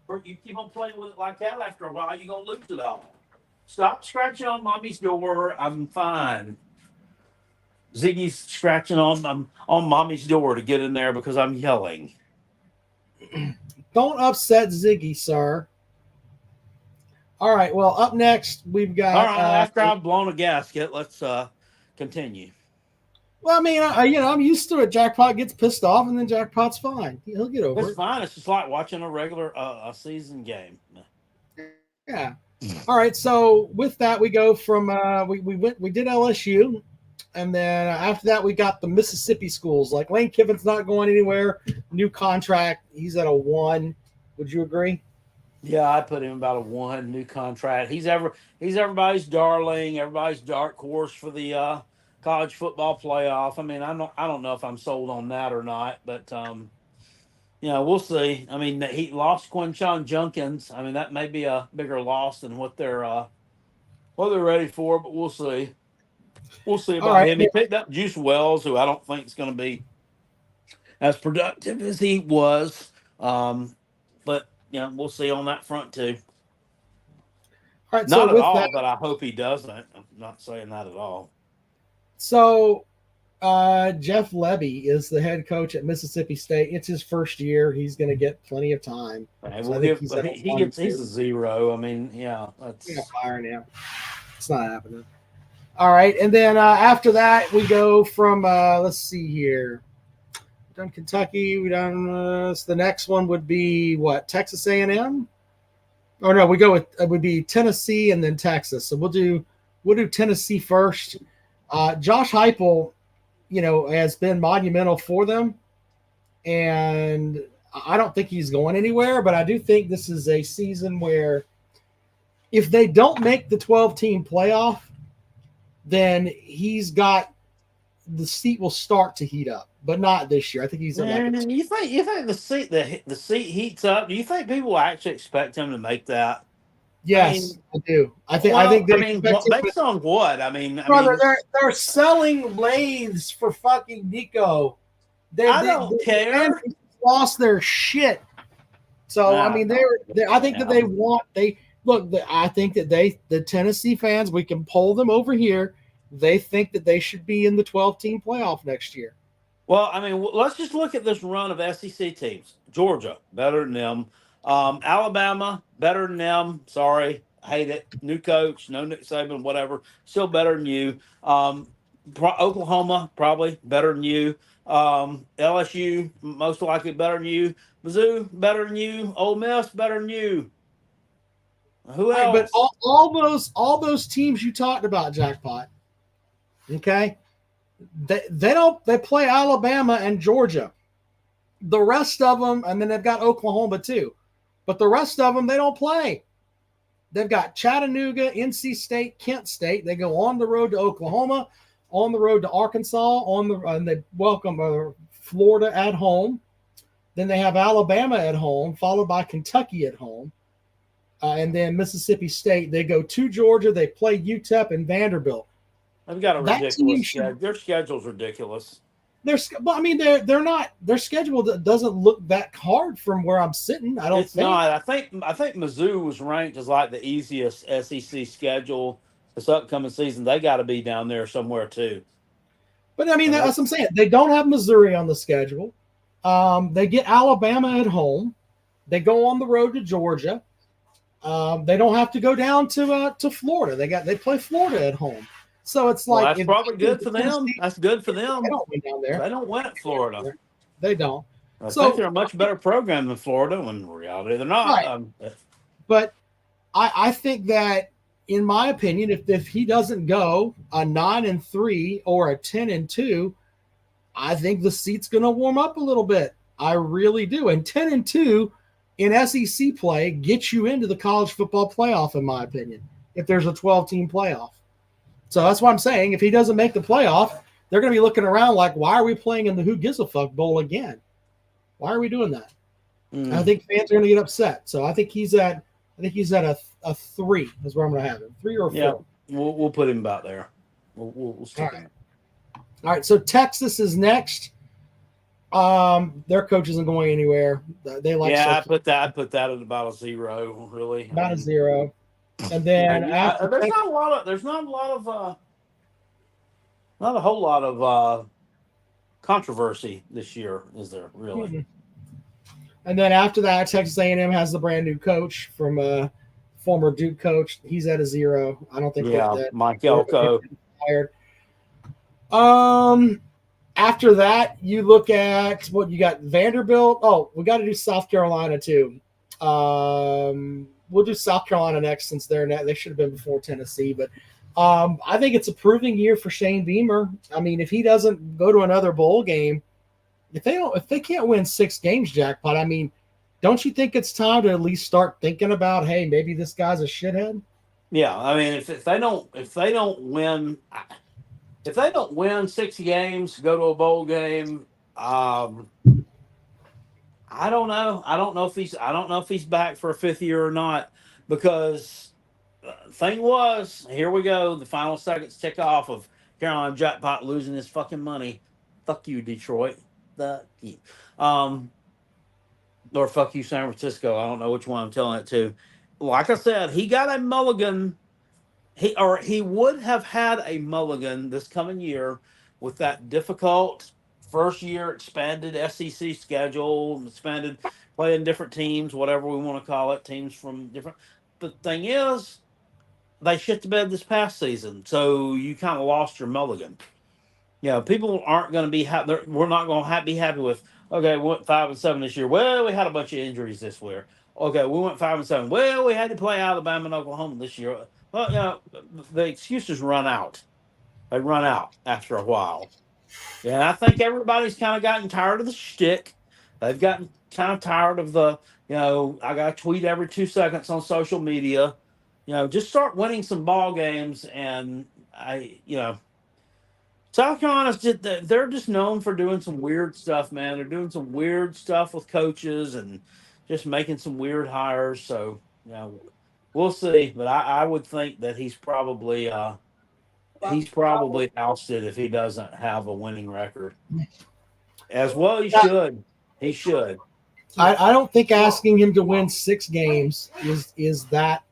Or you keep on playing with it like that, after a while, you're going to lose it all. Stop scratching on mommy's door. I'm fine. Ziggy's scratching on mommy's door to get in there because I'm yelling. Don't upset Ziggy, sir. All right. Well, up next we've got. All right. After I've blown a gasket, let's continue. Well, I mean, I'm used to it. Jackpot gets pissed off, and then Jackpot's fine. He'll get over it. It's fine. It's just like watching a regular a season game. Yeah. All right. So with that, we go from we did LSU, and then after that we got the Mississippi schools. Like Lane Kiffin's not going anywhere. New contract. He's at a 1. Would you agree? Yeah, I put him about a 1. New contract. He's everybody's darling. Everybody's dark horse for the college football playoff. I mean, I don't know if I'm sold on that or not, but we'll see. I mean, he lost Quinshon Judkins. I mean, that may be a bigger loss than what they're ready for, but we'll see. We'll see All about right. him. He picked up Juice Wells, who I don't think is going to be as productive as he was. But we'll see on that front too. All right. So Not at with that, all, but I hope he doesn't. I'm not saying that at all. so Jeff Lebby is the head coach at Mississippi State. It's his first year. He's going to get plenty of time. Okay, So we'll I think give. he's at a He's a 0. I mean, that's. We're not firing him. It's not happening. All right, and then after that we go from let's see here. We've done Kentucky. We done so the next one would be what, Texas A&M? Or no, we go with it would be Tennessee and then Texas. So we'll do Tennessee first. Josh Heupel, has been monumental for them, and I don't think he's going anywhere. But I do think this is a season where if they don't make the 12-team playoff, then he's got the seat will start to heat up, but not this year. I think he's at like You think the seat heats up? Do you think people will actually expect him to make that? yes, I do. I think based on what? brother, they're selling lathes for fucking Nico. I don't care. They lost their shit. So I mean, I think that they want I think that the Tennessee fans, we can poll them over here. They think that they should be in the 12-team playoff next year. Well, I mean, let's just look at this run of SEC teams. Georgia, better than them. Alabama, better than them. Sorry, hate it. New coach, no Nick Saban, whatever. Still better than you. Oklahoma, probably better than you. LSU, most likely better than you. Mizzou, better than you. Ole Miss, better than you. Who else? But all those teams you talked about, Jackpot. Okay, they play Alabama and Georgia. The rest of them, and then they've got Oklahoma too. But the rest of them, they don't play. They've got Chattanooga, NC State, Kent State. They go on the road to Oklahoma, on the road to Arkansas, and they welcome Florida at home. Then they have Alabama at home, followed by Kentucky at home. And then Mississippi State. They go to Georgia. They play UTEP and Vanderbilt. They've got a ridiculous schedule. Their schedule's ridiculous. They're not. Their schedule doesn't look that hard from where I'm sitting. I don't think. Not. I think Mizzou was ranked as like the easiest SEC schedule this upcoming season. They got to be down there somewhere too. But I mean, that's what I'm saying. They don't have Missouri on the schedule. They get Alabama at home. They go on the road to Georgia. They don't have to go down to Florida. They play Florida at home. So it's like that's probably good for them. That's good for them. They don't win down there. They don't win at Florida. They don't. I think they're a much better program than Florida. When in reality, they're not. Right. But I think that, in my opinion, if he doesn't go a 9-3 or a 10-2, I think the seat's going to warm up a little bit. I really do. And 10-2 in SEC play gets you into the college football playoff, in my opinion, if there's a 12-team playoff. So that's what I'm saying. If he doesn't make the playoff, they're going to be looking around like, why are we playing in the Who Gives a Fuck Bowl again? Why are we doing that? I think fans are going to get upset. So I think he's at a 3 is where I'm going to have him. 3 or 4. Yeah, we'll put him about there. We'll stick him. All right. So Texas is next. Their coach isn't going anywhere. They like. Yeah, I put that at about a 0. Really, about a 0. And then there's not a whole lot of controversy this year, is there? Really? Mm-hmm. And then after that, Texas A&M has the brand new coach from former Duke coach. He's at a 0. I don't think. Yeah, Mike Elko. Fired. After that, you look at what you got. Vanderbilt. Oh, we got to do South Carolina too. We'll do South Carolina next since they should have been before Tennessee. But I think it's a proving year for Shane Beamer. I mean, if he doesn't go to another bowl game, if they can't win 6 games, Jackpot, I mean, don't you think it's time to at least start thinking about, hey, maybe this guy's a shithead? Yeah, I mean, if they don't win 6 games, go to a bowl game. I don't know. I don't know if he's back for a 5th year or not, because the thing was, here we go, the final seconds tick off of Carolina jackpot losing his fucking money. Fuck you, Detroit. Fuck you. Or fuck you, San Francisco. I don't know which one I'm telling it to. Like I said, he got a mulligan. He would have had a mulligan this coming year with that difficult first year expanded SEC schedule, expanded playing different teams, whatever we want to call it, teams from different. The thing is, they shit the bed this past season, so you kind of lost your mulligan. People aren't going to be happy. We're not going to be happy with. Okay, we went 5-7 this year. Well, we had a bunch of injuries this year. Okay, we went 5-7. Well, we had to play Alabama and Oklahoma this year. Well, the excuses run out. They run out after a while. And I think everybody's kind of gotten tired of the shtick. They've gotten kind of tired of the, I got to tweet every 2 seconds on social media. Just start winning some ball games. And South Carolina's they're just known for doing some weird stuff, man. They're doing some weird stuff with coaches and just making some weird hires. So, we'll see. But I would think that he's probably ousted if he doesn't have a winning record. As well, he should. He should. I don't think asking him to win 6 games is that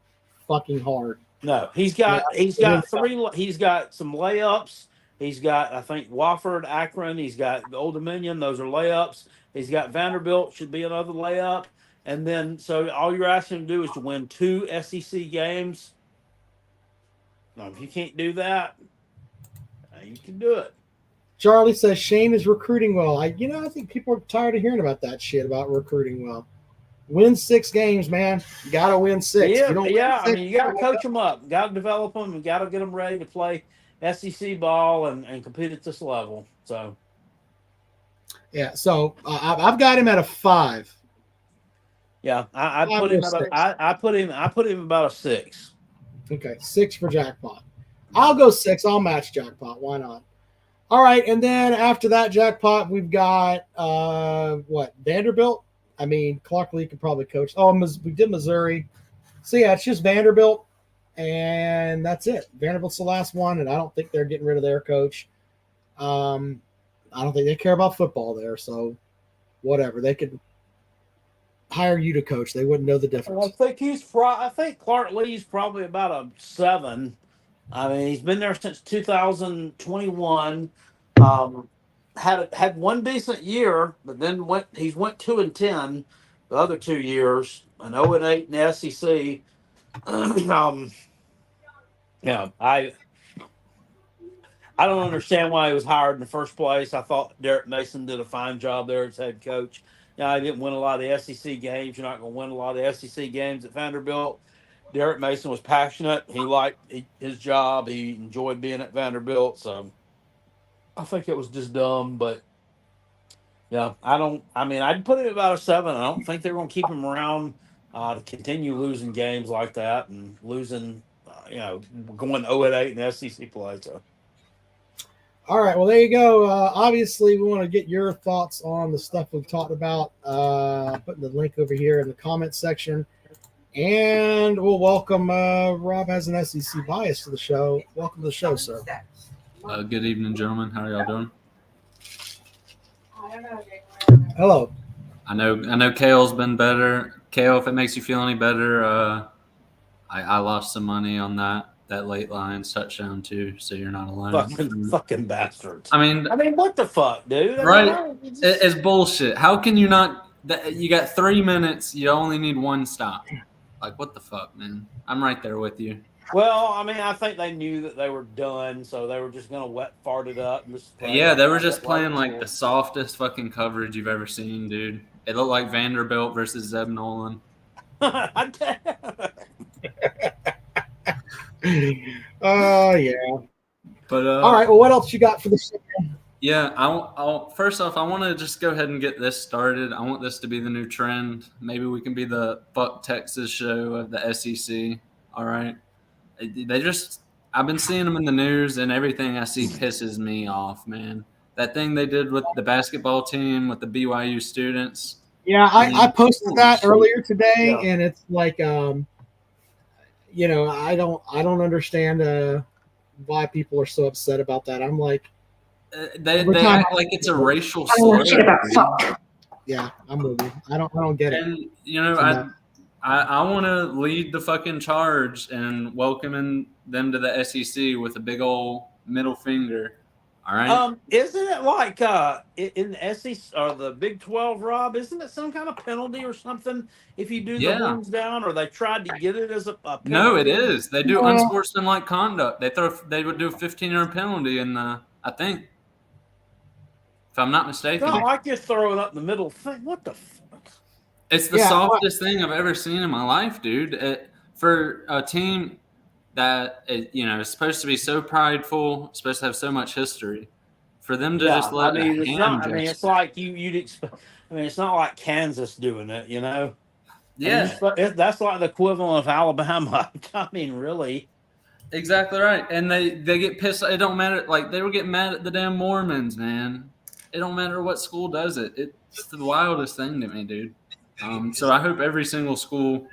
fucking hard. No, he's got three. He's got some layups. He's got, I think, Wofford, Akron. He's got Old Dominion. Those are layups. He's got Vanderbilt. Should be another layup. And then, so all you're asking him to do is to win 2 SEC games. Now, if you can't do that, you can do it. Charlie says Shane is recruiting well. I think people are tired of hearing about that shit about recruiting well. Win 6 games, man. You got to win 6. Yeah. You got to coach them up. Got to develop them. You got to get them ready to play SEC ball and compete at this level. So, yeah. So I've got him at a 5. Yeah, I put him. I put him about a 6. Okay, 6 for Jackpot. I'll go 6. I'll match Jackpot. Why not? All right, and then after that Jackpot, we've got Vanderbilt. I mean, Clark Lee could probably coach. Oh, we did Missouri. So yeah, it's just Vanderbilt, and that's it. Vanderbilt's the last one, and I don't think they're getting rid of their coach. I don't think they care about football there. So whatever, they could hire you to coach. They wouldn't know the difference. I think Clark Lee's probably about a 7. I mean, he's been there since 2021. Had one decent year, but then went 2-10 the other 2 years, an 0-8 in the SEC. I don't understand why he was hired in the first place. I thought Derek Mason did a fine job there as head coach. I didn't win a lot of the SEC games. You're not going to win a lot of the SEC games at Vanderbilt. Derek Mason was passionate. He liked his job. He enjoyed being at Vanderbilt. So I think it was just dumb. But, I'd put it about a 7. I don't think they're going to keep him around to continue losing games like that and losing, going 0-8 in the SEC play. So. All right, well, there you go. Obviously, we want to get your thoughts on the stuff we've talked about. Putting the link over here in the comments section. And we'll welcome Rob has an SEC bias to the show. Welcome to the show, sir. Good evening, gentlemen. How are y'all doing? Hello. I know Kale's been better. Kale, if it makes you feel any better, I lost some money on that late Lions touchdown too, so you're not alone. Fucking bastards. I mean, what the fuck, dude? Right? It's bullshit. How can you not? You got 3 minutes. You only need 1 stop. Like, what the fuck, man? I'm right there with you. Well, I think they knew that they were done, so they were just going to wet fart it up. Yeah, they were just playing like the softest fucking coverage you've ever seen, dude. It looked like Vanderbilt versus Zeb Nolan. Oh, yeah. But all right, well, what else you got for the show? Yeah, I'll first off, I want to just go ahead and get this started. I want this to be the new trend. Maybe we can be the fuck Texas show of the SEC. All right. I've been seeing them in the news, and everything I see pisses me off, man. That thing they did with the basketball team with the BYU students. Yeah, I posted that earlier today, and it's like, I don't understand. why people are so upset about that. I'm like, They Every time act like it's a racial I don't slur. know shit about dude. fuck. yeah, I'm with you. I don't get it. And you know, So I want to lead the fucking charge and welcoming them to the SEC with a big old middle finger. All right. Isn't it like in the SEC or the Big 12, Rob? Isn't it some kind of penalty or something if you do the Yeah. horns down, or they tried to get it as a penalty? No, it is. They do Well- unsportsmanlike conduct. They would do a 15-yard penalty in the, I think, if I'm not It's mistaken. not like you're throwing up the middle thing. What the fuck? It's the Yeah, softest thing I've ever seen in my life, dude. For a team that is supposed to be so prideful, supposed to have so much history, for them to just let a it's hand not. I mean, gesture- it's like you'd expect. I mean, it's not like Kansas doing it, you know. yeah, That's like the equivalent of Alabama. I mean, really. exactly right. And they get pissed. It don't matter. Like they were getting mad at the damn Mormons, man. It don't matter what school does it. It's the wildest thing to me, dude. So I hope every single school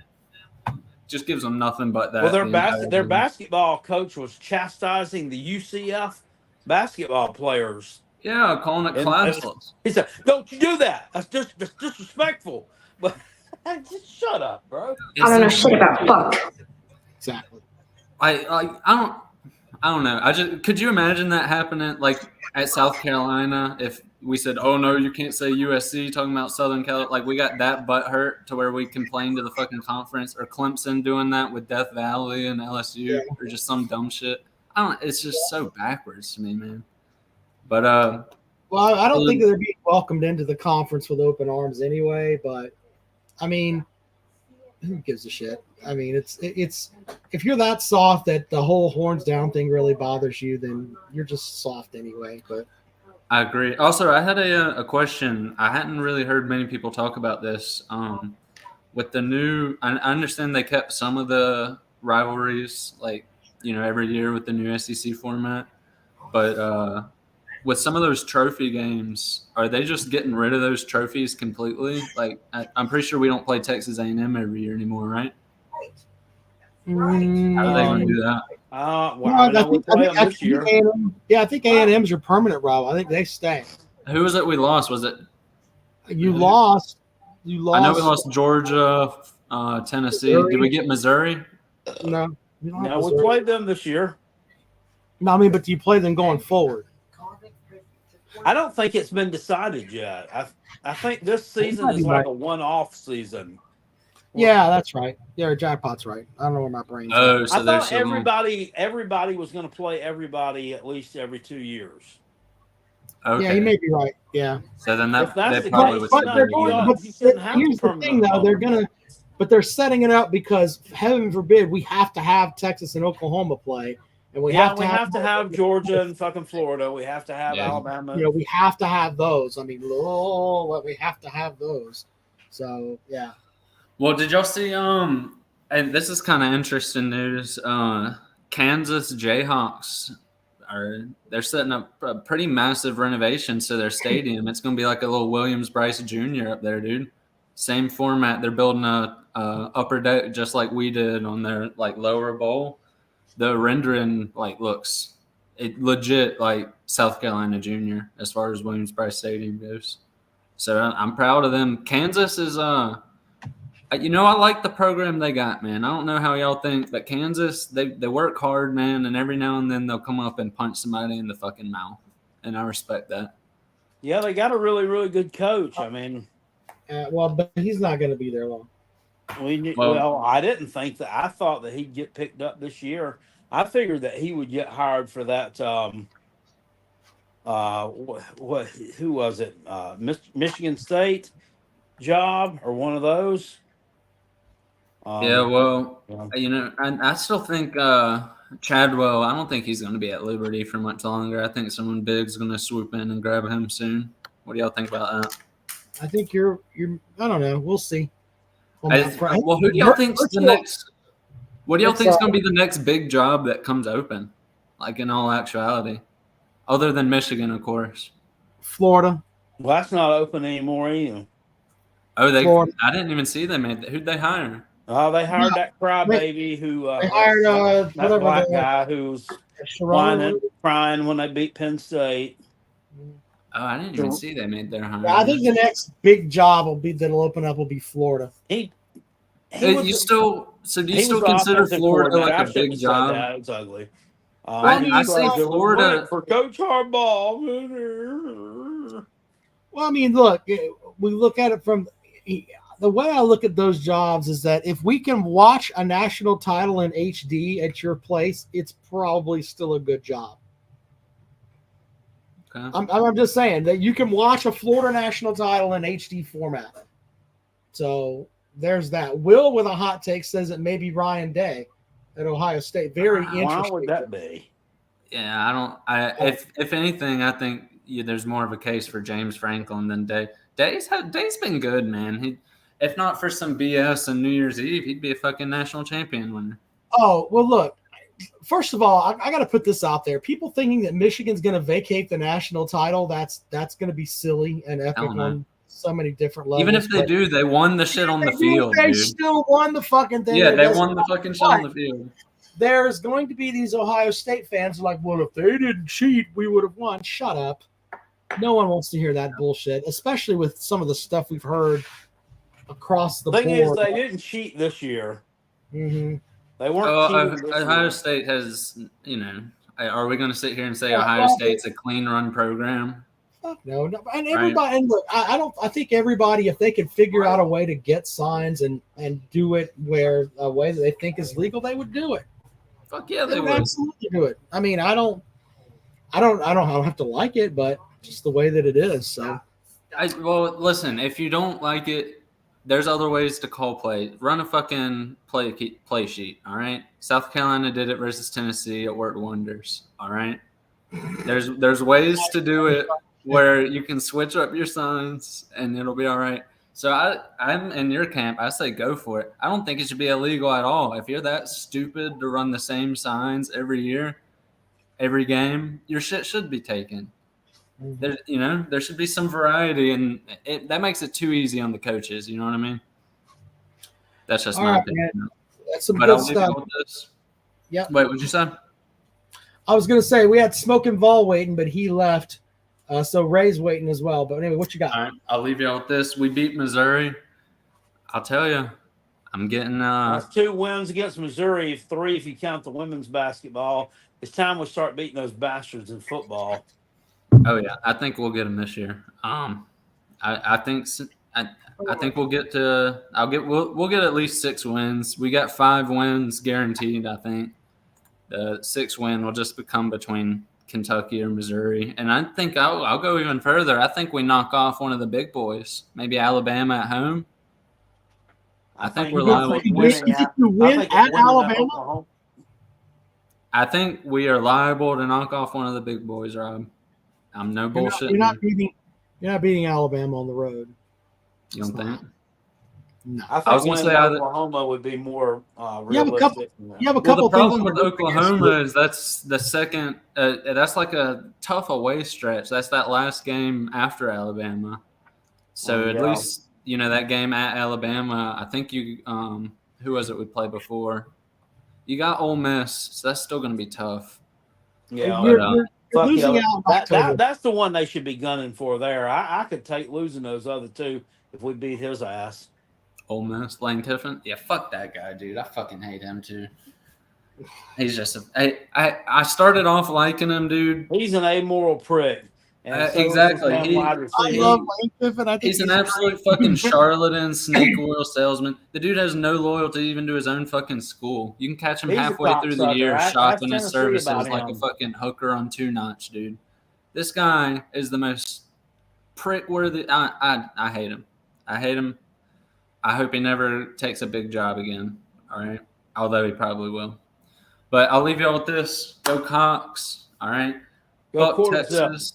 just gives them nothing but that. Well, the entire their year. basketball coach was chastising the UCF basketball players. Yeah, calling it And- classless. He said, "Don't you do that? That's disrespectful." But just shut up, bro. I don't know shit about fuck. exactly. I don't know. Could you imagine that happening like at South Carolina if we said, "Oh no, you can't say USC," talking about Southern Cal, like we got that butt hurt to where we complained to the fucking conference, or Clemson doing that with Death Valley and LSU, or just some dumb shit. It's just so backwards to me, man. But Well, I don't think that they're being welcomed into the conference with open arms anyway. But I mean, who gives a shit? I mean, it's if you're that soft that the whole horns down thing really bothers you, then you're just soft anyway. But I agree. Also, I had a question. I hadn't really heard many people talk about this. With the new, I understand they kept some of the rivalries, like every year with the new SEC format, but with some of those trophy games, are they just getting rid of those trophies completely? Like, I'm pretty sure we don't play Texas A&M every year anymore, right? How are they going to do that? I know we play them this year. I think A&M's your permanent rival. I think they stay. Who was it we lost? Was it? You lost. I know we lost Georgia, Tennessee. Missouri. Did we get Missouri? No. You don't have No, we Missouri. played them this year. No, I mean, but do you play them going forward? I don't think it's been decided yet. I think this season might is be like right. a one-off season. Yeah, that's right. Yeah, Jackpot's right. I don't know where my brain's at. Oh, so I there's thought some. everybody was going to play everybody at least every 2 years. Okay. Yeah, you may be right. Yeah. So then If that's they the probably case, would But sit they're there going, again. but You shouldn't have here's the permanent thing, though. opponent. They're setting it up because, heaven forbid, we have to have Texas and Oklahoma play, and we have to have Georgia and fucking Florida. We have to have Yeah. Alabama. we have to have those. I mean, we have to have those. So yeah. Well, did y'all see? And this is kind of interesting news. Kansas Jayhawks they're setting up a pretty massive renovation to their stadium. It's going to be like a little Williams-Brice Jr. up there, dude. Same format. They're building a upper deck just like we did on their like lower bowl. The rendering looks legit like South Carolina Junior as far as Williams-Brice Stadium goes. So I'm proud of them. Kansas is I like the program they got, man. I don't know how y'all think, but Kansas, they work hard, man, and every now and then they'll come up and punch somebody in the fucking mouth, and I respect that. Yeah, they got a really, really good coach. I mean, But he's not going to be there long. I didn't think that. I thought that he'd get picked up this year. I figured that he would get hired for that. Who was it? Michigan State job or one of those. Yeah, well, I still think Chadwell, I don't think he's going to be at Liberty for much longer. I think someone big's going to swoop in and grab him soon. What do y'all think about that? I think you're. I don't know. We'll see. Who do y'all think's the next? What do y'all think is going to be the next big job that comes open? Like in all actuality, other than Michigan, of course. Florida. Well, that's not open anymore either. Oh, Florida. I didn't even see them. Who'd they hire? Oh, they hired that crybaby who They hired that whatever black the- guy who's crying when they beat Penn State. Oh, I didn't even see they made their home. Yeah, I think the next big job that'll open up will be Florida. Do you still consider Florida like a big job? That. It's ugly. I say Florida for Coach Harbaugh. Well, I mean, look, we look at it from the way I look at those jobs is that if we can watch a national title in HD at your place, it's probably still a good job. Okay. I'm just saying that you can watch a Florida national title in HD format. So there's that. Will with a hot take says it may be Ryan Day at Ohio State. Very interesting. Why would that be? Yeah, if anything, I think there's more of a case for James Franklin than Day. Day's been good, man. If not for some BS on New Year's Eve, he'd be a fucking national champion winner. Oh, well, look. First of all, I got to put this out there. People thinking that Michigan's going to vacate the national title, that's going to be silly and epic on so many different levels. Even if they do, they won the shit on the field, They dude. still won the fucking thing. Yeah, they won the fucking shit on the field. There's going to be these Ohio State fans like, well, if they didn't cheat, we would have won. Shut up. No one wants to hear that bullshit, especially with some of the stuff we've heard across the board. The thing is, they didn't cheat this year. Mm-hmm. They weren't cheating. Ohio State has, are we going to sit here and say Ohio State's a clean run program? Fuck no. And everybody, right. And look, I think everybody, if they could figure out a way to get signs and do it where a way that they think is legal, they would do it. Fuck yeah, they would absolutely do it. I mean, I don't have to like it, but just the way that it is. So, well, listen, if you don't like it, there's other ways to call play. Run a fucking play sheet, all right? South Carolina did it versus Tennessee. It worked wonders, all right? There's ways to do it where you can switch up your signs and it'll be all right. So I'm in your camp. I say go for it. I don't think it should be illegal at all. If you're that stupid to run the same signs every year, every game, your shit should be taken. There should be some variety, and that makes it too easy on the coaches. You know what I mean? That's just my opinion. Man. That's some good stuff. Yeah. Wait, what'd you say? I was gonna say we had Smoking Vol waiting, but he left, so Ray's waiting as well. But anyway, what you got? All right, I'll leave y'all with this. We beat Missouri. I'll tell you, I'm getting. That's 2 wins against Missouri. 3 if you count the women's basketball. It's time we start beating those bastards in football. Oh yeah, I think we'll get them this year. I think we'll get to. We'll get at least 6 wins. We got 5 wins guaranteed. I think the 6th win will just become between Kentucky or Missouri, and I think I'll go even further. I think we knock off one of the big boys, maybe Alabama at home. I think we're liable. You win at Alabama. I think we are liable to knock off one of the big boys, Rob. I'm no bullshit. You're not beating Alabama on the road. You don't think? No. I was going to say Oklahoma would be more realistic. You have a couple. The problem with Oklahoma is that's the second. That's like a tough away stretch. That's that last game after Alabama. So at least that game at Alabama. I think you. Who was it we played before? You got Ole Miss, so that's still going to be tough. Yeah. You're losing out. That's the one they should be gunning for there. I could take losing those other 2 if we beat his ass. Ole Miss, Lane Kiffin. Yeah, fuck that guy, dude. I fucking hate him too. He's just I started off liking him, dude. He's an amoral prick. Exactly. I love Lane Kiffin. I think he's an absolute fucking charlatan, snake oil salesman. The dude has no loyalty even to his own fucking school. You can catch him halfway through the year shopping his services like a fucking hooker on 2-notch, dude. This guy is the most prick-worthy. I hate him. I hate him. I hope he never takes a big job again. All right, although he probably will. But I'll leave y'all with this. Go Cox. All right. Fuck Texas.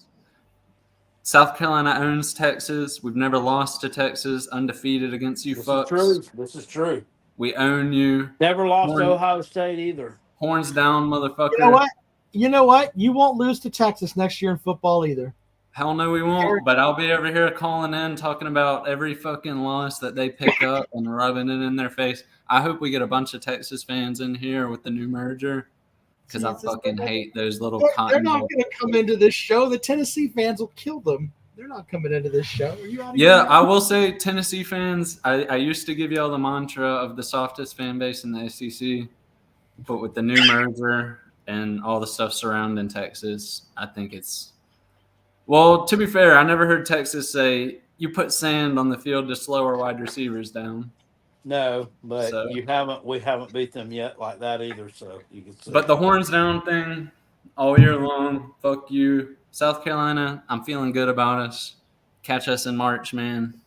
South Carolina owns Texas. We've never lost to Texas, undefeated against you fucks. This is true. We own you. Never lost to Ohio State either. Horns down, motherfucker. You know what? You won't lose to Texas next year in football either. Hell no, we won't. But I'll be over here calling in, talking about every fucking loss that they pick up and rubbing it in their face. I hope we get a bunch of Texas fans in here with the new merger. because I fucking hate those little They're cotton not balls. going to come into this show. The Tennessee fans will kill them. They're not coming into this show. Are you out of Yeah, your I mind? will say Tennessee fans, I used to give y'all the mantra of the softest fan base in the SEC, but with the new merger and all the stuff surrounding Texas, I think it's – well, to be fair, I never heard Texas say you put sand on the field to slow our wide receivers down. No, but So- we haven't beat them yet like that either. So you can see. But the horns down thing all year long, fuck you. South Carolina, I'm feeling good about us. Catch us in March, man.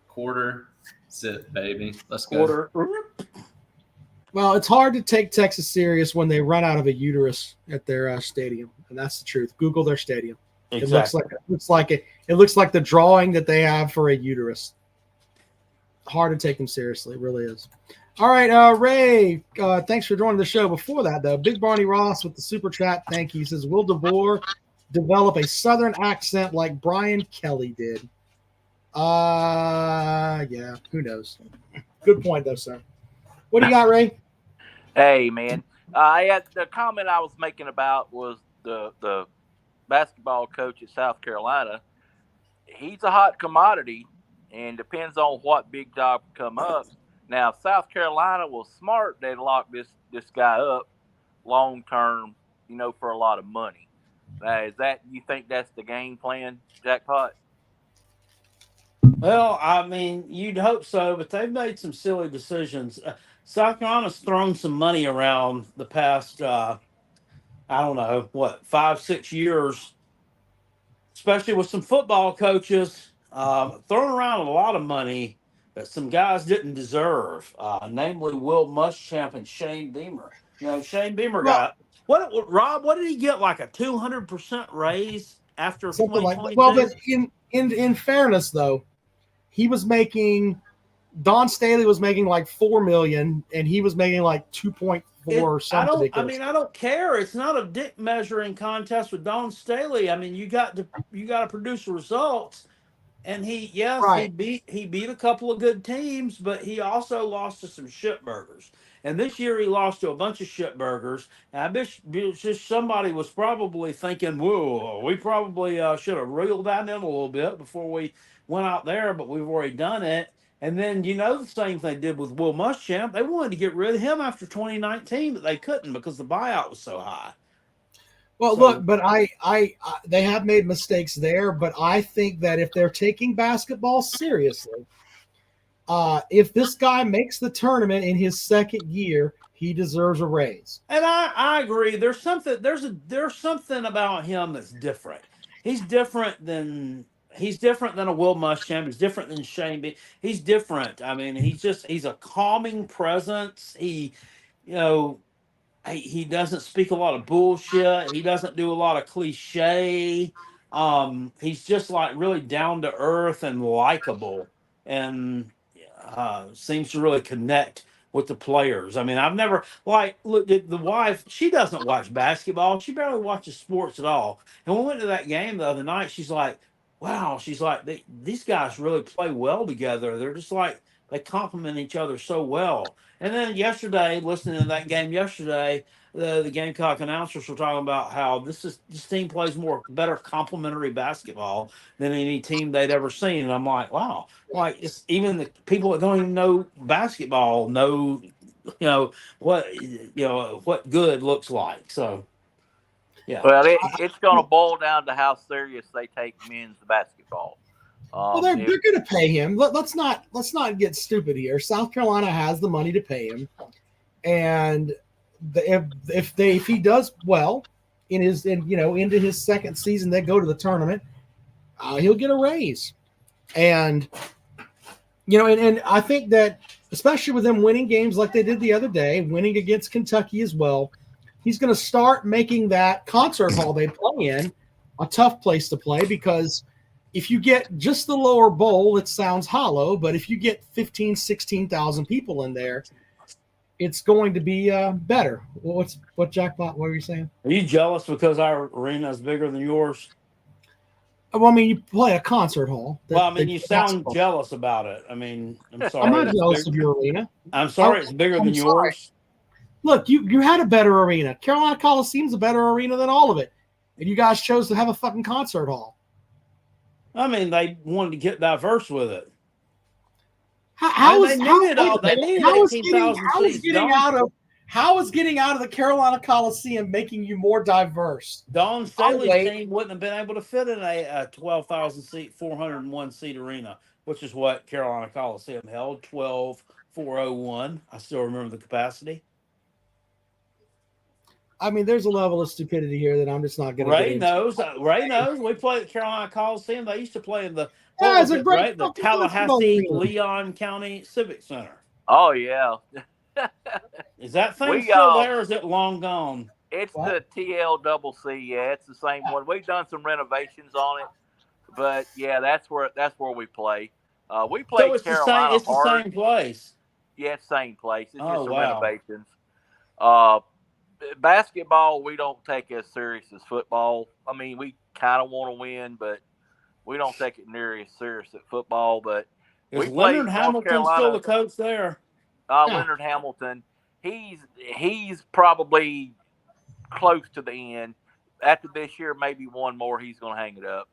Quarter, sit, baby. Let's go. quarter. Well, it's hard to take Texas serious when they run out of a uterus at their stadium, and that's the truth. Google their stadium. Exactly. It looks like the drawing that they have for a uterus. Hard to take them seriously, it really is. All right, Ray, thanks for joining the show. Before that, though, Big Barney Ross with the super chat. Thank you. He says, will DeVore develop a Southern accent like Brian Kelly did? Yeah, who knows? Good point, though, sir. What do you got, Ray? Hey, man. The comment I was making about was the basketball coach at South Carolina. He's a hot commodity, and depends on what big job come up. Now, if South Carolina was smart, they'd lock this guy up long term, for a lot of money. You think that's the game plan, Jackpot? Well, I mean, you'd hope so, but they've made some silly decisions. South Carolina's thrown some money around the past, 5-6 years, especially with some football coaches throwing around a lot of money that some guys didn't deserve, namely Will Muschamp and Shane Beamer. Shane Beamer got Rob. What did he get? Like a 200% raise after Something like 2022? that. Well, but in fairness, though, he was making Don Staley was making like $4 million, and he was making like 2.4 or something ridiculous. I don't care. It's not a dick measuring contest with Don Staley. I mean, you got to produce results. And he beat a couple of good teams, but he also lost to some shitburgers. And this year he lost to a bunch of shitburgers. And I bet just somebody was probably thinking, whoa, we probably should have reeled that in a little bit before we went out there, but we've already done it. And then, the same thing they did with Will Muschamp. They wanted to get rid of him after 2019, but they couldn't because the buyout was so high. Well, look, but I they have made mistakes there, but I think that if they're taking basketball seriously, if this guy makes the tournament in his second year, he deserves a raise. And I agree. There's something about him that's different. He's different than a Will Muschamp. He's different than Shane B. He's different. I mean, he's a calming presence. He doesn't speak a lot of bullshit. He doesn't do a lot of cliche. He's just like really down to earth and likable, and seems to really connect with the players. I mean, I've never looked at the wife. She doesn't watch basketball. She barely watches sports at all. And when we went to that game the other night, she's like, wow. She's like, these guys really play well together. They're just like, they complement each other so well. And then yesterday, listening to that game yesterday, the Gamecock announcers were talking about how this team plays better complementary basketball than any team they'd ever seen. And I'm like, wow, it's even the people that don't even know basketball know, what good looks like. So, yeah. Well, it's going to boil down to how serious they take men's basketball. Well, they're going to pay him. Let's not get stupid here. South Carolina has the money to pay him, and if he does well into his second season, they go to the tournament, he'll get a raise, and I think that especially with them winning games like they did the other day, winning against Kentucky as well, he's going to start making that concert hall they play in a tough place to play, because if you get just the lower bowl, it sounds hollow. But if you get 15,000, 16,000 people in there, it's going to be better. What Jackpot? What were you saying? Are you jealous because our arena is bigger than yours? Well, I mean, you play a concert hall. You sound jealous about it. I mean, I'm sorry. I'm not jealous of your arena. I'm sorry, it's bigger than yours. Look, you had a better arena. Carolina Coliseum's a better arena than all of it, and you guys chose to have a fucking concert hall. I mean, they wanted to get diverse with it. How they needed 18,000 seats. How is getting out of the Carolina Coliseum making you more diverse? Don Staley's team wouldn't have been able to fit in a 12,000 seat, 401 seat arena, which is what Carolina Coliseum held, 12,401. I still remember the capacity. I mean, there's a level of stupidity here that I'm just not going to. Ray knows. Ray knows. We played at Carolina Coliseum. They used to play in the the Tallahassee Leon County Civic Center. Oh yeah. Is that thing still there, or is it long gone? It's the TLCC. Yeah, it's the same one. We've done some renovations on it, but yeah, that's where we play. We play. So it's Carolina. It's the same place. Yeah, it's the same place. It's just some wow. renovations. Basketball, we don't take as serious as football. I mean, we kind of want to win, but we don't take it near as serious as football. But is Leonard Hamilton still the coach there? Leonard Hamilton, he's probably close to the end. After this year, maybe one more, he's going to hang it up.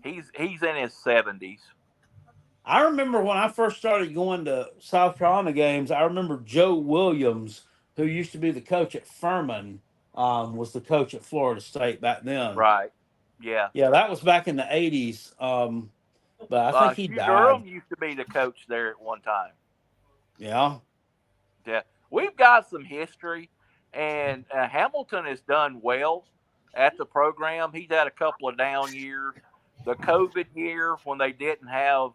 He's in his 70s. I remember when I first started going to South Carolina games, I remember Joe Williams, who used to be the coach at Furman, was the coach at Florida State back then. Right. Yeah. Yeah, that was back in the 80s. But I think he died. Durham used to be the coach there at one time. Yeah. Yeah. We've got some history, and Hamilton has done well at the program. He's had a couple of down years. The COVID year when they didn't have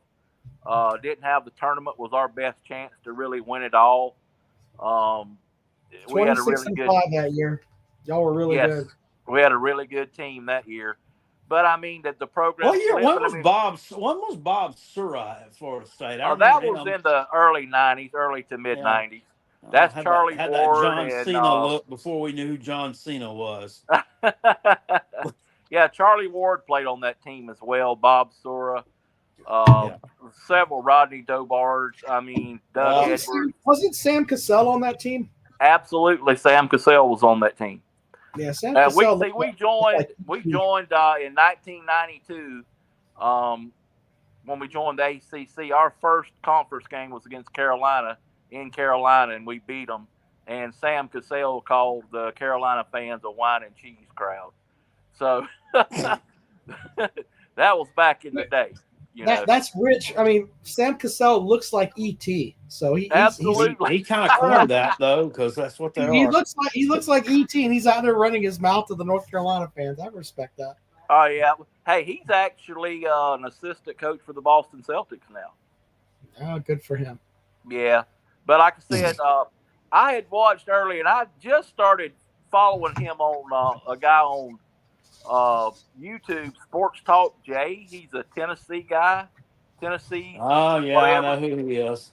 the tournament was our best chance to really win it all. We had a really good that year. Y'all were really good. We had a really good team that year. But I mean that the program. When was Bob Surratt at Florida State? That was in the early '90s, early to mid '90s. That's Charlie Ward. That John Cena look before we knew who John Cena was. Yeah, Charlie Ward played on that team as well. Bob Surratt, several Rodney Dobarge. I mean, Doug Edwards. Wasn't Sam Cassell on that team? Absolutely, Sam Cassell was on that team. Yeah, Sam Cassell. We joined in 1992 when we joined the ACC. Our first conference game was against Carolina in Carolina, and we beat them. And Sam Cassell called the Carolina fans a wine and cheese crowd. So that was back in the day. That's rich. I mean, Sam Cassell looks like E.T. So he absolutely he kind of coined that though, because that's what they are. He looks like E.T. and he's out there running his mouth to the North Carolina fans. I respect that. Oh yeah. Hey, he's actually an assistant coach for the Boston Celtics now. Oh, good for him. Yeah, but like I said, I had watched early, and I just started following him on a guy on YouTube, Sports Talk Jay. He's a Tennessee guy. Tennessee. Oh yeah, whatever. I know who he is.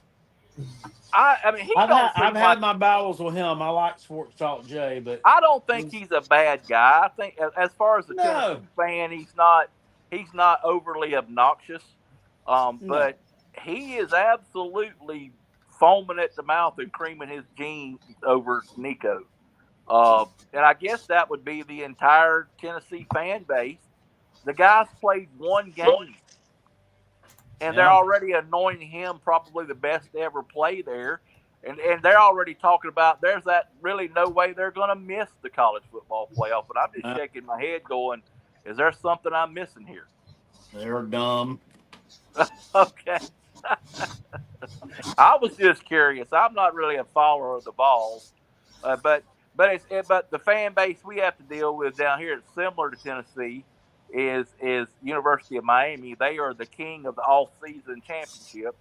I mean, I've had my battles with him. I like Sports Talk Jay, but I don't think he's a bad guy. I think, as far as a Tennessee fan, he's not overly obnoxious. But he is absolutely foaming at the mouth and creaming his jeans over Nico. And I guess that would be the entire Tennessee fan base. The guy's played one game, and they're already anointing him probably the best to ever play there. And they're already talking about there's that really no way they're going to miss the college football playoff. And I'm just shaking my head going, is there something I'm missing here? They're dumb. Okay. I was just curious. I'm not really a follower of the Vols, but the fan base we have to deal with down here, it's similar to Tennessee, is University of Miami. They are the king of the all-season championship.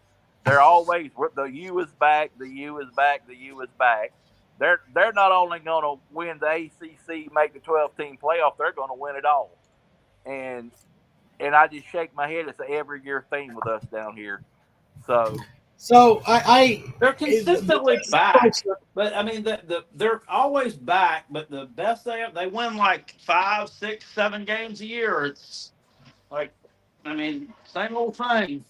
They're always the U is back, the U is back, the U is back. They're not only going to win the ACC, make the 12-team playoff, they're going to win it all. And I just shake my head. It's an every year thing with us down here. So they're consistently back, but I mean they're always back. But the best they win like 5, 6, 7 games a year. It's like, I mean, same old thing.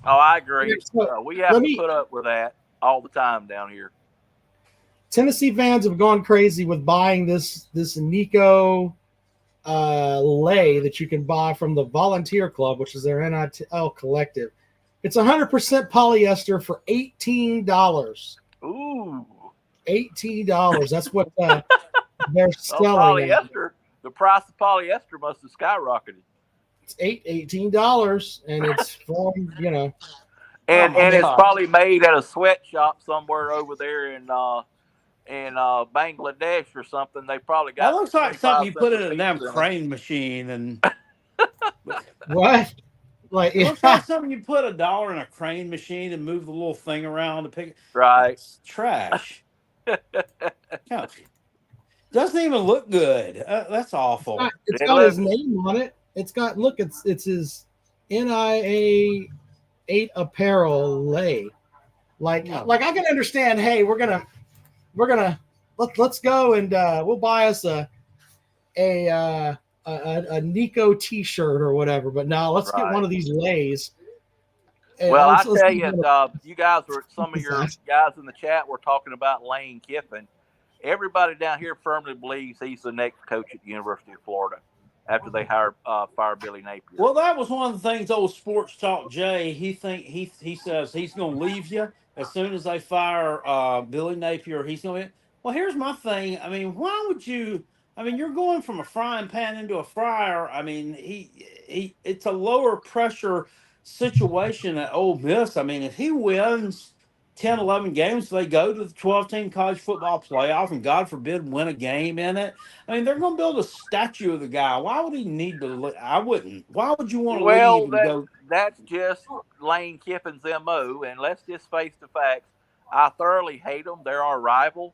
Oh, I agree. We have to put up with that all the time down here. Tennessee fans have gone crazy with buying this Nico lei that you can buy from the Volunteer Club, which is their NIL collective. It's 100% polyester for $18. Ooh. $18. That's what they're Well, selling. polyester. The price of polyester must have skyrocketed. It's $18, and it's from And Oh my it's God. probably made at a sweatshop somewhere over there in Bangladesh or something. They probably got. That looks like something you 25 put in cents a a damn piece in 'em. crane machine, and what? Like it looks like something you put $1 in a crane machine and move the little thing around to pick. Right. It's trash. Yeah. Doesn't even look good. That's awful. it's It got his looks- name on it. It's got it's his NIA 8 apparel lei. Like I can understand. Hey, we're gonna let's go and we'll buy us a Nico T-shirt or whatever. But now let's get Right. one of these leis. And Well, I let's tell get you, one of- you guys were some of your guys in the chat were talking about Lane Kiffin. Everybody down here firmly believes he's the next coach at the University of Florida after they fire Billy Napier. Well, that was one of the things old Sports Talk Jay. He says he's going to leave you as soon as they fire Billy Napier. He's going to. Well, here's my thing. I mean, why would you? I mean, you're going from a frying pan into a fryer. I mean, it's a lower pressure situation at Ole Miss. I mean, if he wins 10, 11 games, they go to the 12-team college football playoff, and God forbid win a game in it. I mean, they're going to build a statue of the guy. Why would he need to? I wouldn't. Why would you want to Well, leave and go? that's just Lane Kiffin's MO, and let's just face the facts. I thoroughly hate them. They're our rival,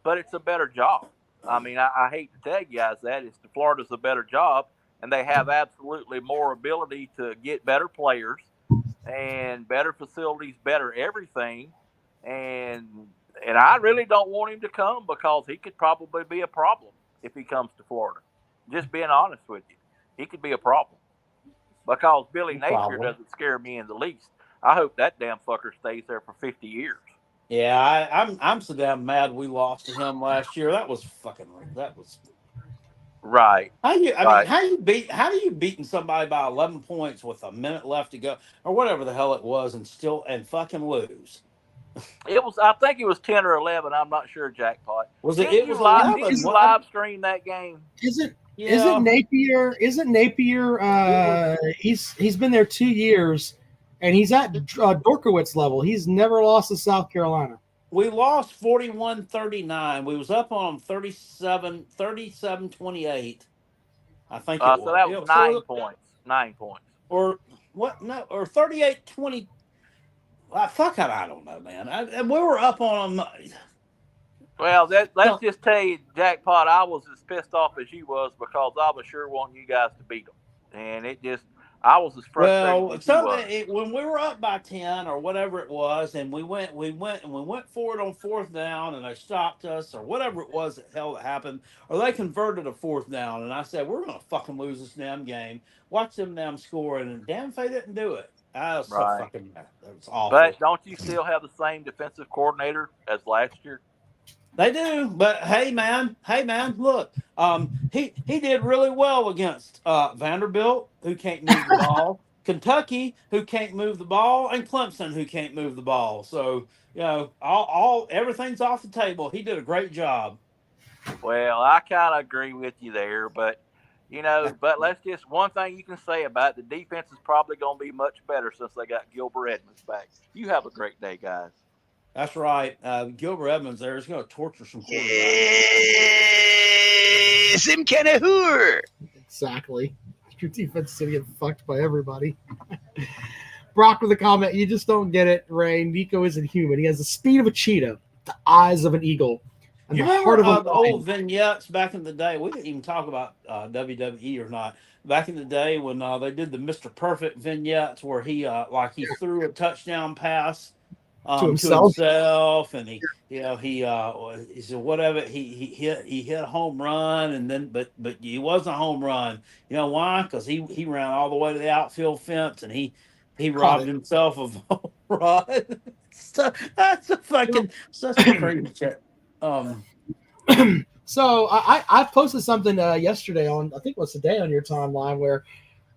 but it's a better job. I mean, I hate to tell you guys that. Florida's a better job, and they have absolutely more ability to get better players and better facilities, better everything. And I really don't want him to come because he could probably be a problem if he comes to Florida. Just being honest with you, he could be a problem because Billy Napier doesn't scare me in the least. I hope that damn fucker stays there for 50 years. Yeah, I'm so damn mad we lost to him last year. That was Right. how do you beating somebody by 11 points with a minute left to go or whatever the hell it was and fucking lose? I think it was 10 or 11. I'm not sure, Jackpot. Was Didn't it you was live, 11? didn't you live stream that game? Isn't Yeah. Napier? He's been there 2 years, and he's at Dorkowitz level. He's never lost to South Carolina. We lost 41-39. We was up on 37-28. I think it was. So that was 9 points. 9 points. Or what? No, or 38-20. Fuck it, I don't know, man. And we were up on them. Well, let's just tell you, Jackpot, I was as pissed off as you was because I was sure wanting you guys to beat them. And I was as frustrated as you was. When we were up by 10 or whatever it was, and we went for it on fourth down, and they stopped us or whatever it was that hell that happened, or they converted a fourth down, and I said, we're going to fucking lose this damn game. Watch them damn score, and damn if they didn't do it. I was so fucking mad. That was awful. But don't you still have the same defensive coordinator as last year? They do, but hey man, look, he did really well against Vanderbilt, who can't move the ball, Kentucky, who can't move the ball, and Clemson, who can't move the ball. So everything's off the table. He did a great job. Well, I kind of agree with you there, but but one thing you can say about it, the defense is probably going to be much better since they got Gilbert Edmonds back. You have a great day, guys. That's right. Gilbert Edmonds there is going to torture some quarterbacks. Sim Kenahur. Exactly. Your defense is going to get fucked by everybody. Brock with a comment. You just don't get it, Ray. Nico isn't human. He has the speed of a cheetah, the eyes of an eagle, and You the heart remember of a the lion. old vignettes back in the day? We didn't even talk about WWE or not. Back in the day when they did the Mr. Perfect vignettes where he threw a touchdown pass To himself, and he said whatever he hit a home run, and then but he wasn't a home run. You know why? Because he ran all the way to the outfield fence and he robbed himself of a home run. So that's a fucking such a crazy shit. So I posted something yesterday on, I think it was today on your timeline, where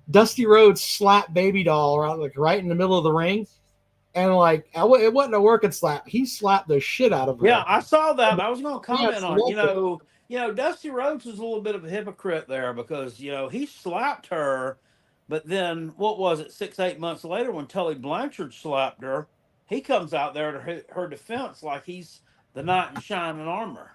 Dusty Rhodes slapped Baby Doll right in the middle of the ring, and it wasn't a working slap. He slapped the shit out of her. Yeah, I saw that. I was going to comment on it. Yes, Dusty Rhodes was a little bit of a hypocrite there because he slapped her, but then what was it? 6-8 months later, when Tully Blanchard slapped her, he comes out there to her defense like he's the knight in shining armor.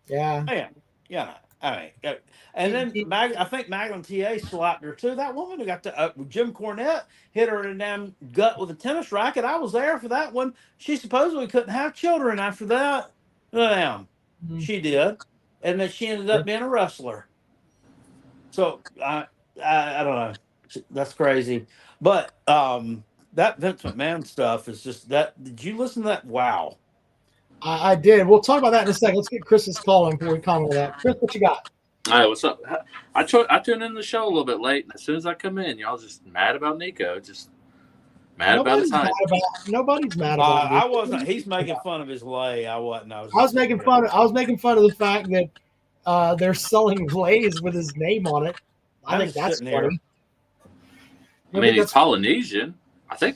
Yeah. Man, yeah. I mean, and then I think Maglin TA slapped her too. That woman who got to Jim Cornette hit her in the damn gut with a tennis racket. I was there for that one. She supposedly couldn't have children after that. Damn, she did, and then she ended up being a wrestler. So I don't know. That's crazy. But that Vince McMahon stuff is just that. Did you listen to that? Wow. I did. We'll talk about that in a second. Let's get Chris's call in before we comment on that. Chris, what you got? All right, what's up? I tuned in the show a little bit late, and as soon as I come in, y'all just mad about Nico. Just mad about his height. Nobody's mad about it. I wasn't. He's making fun of his lay. I wasn't. I was making fun of the fact that they're selling lays with his name on it. I think that's funny. I mean, he's Polynesian. I think.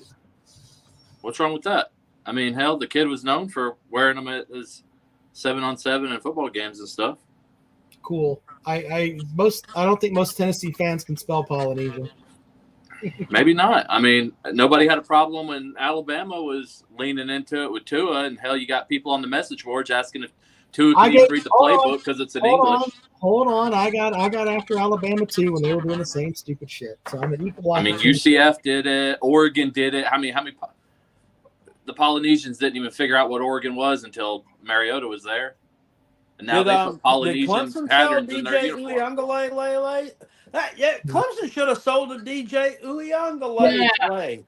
What's wrong with that? I mean, hell, the kid was known for wearing them at his 7-on-7 and football games and stuff. Cool. I don't think most Tennessee fans can spell Polynesian. Maybe not. I mean, nobody had a problem when Alabama was leaning into it with Tua, and hell, you got people on the message boards asking if Tua can read the playbook because it's in English. Hold on, I got after Alabama too when they were doing the same stupid shit. So I'm an equal. I mean, UCF did it, Oregon did it. How many? The Polynesians didn't even figure out what Oregon was until Mariota was there. And now they put Polynesian patterns in their uniform. Clemson should have sold a DJ Uyunglele.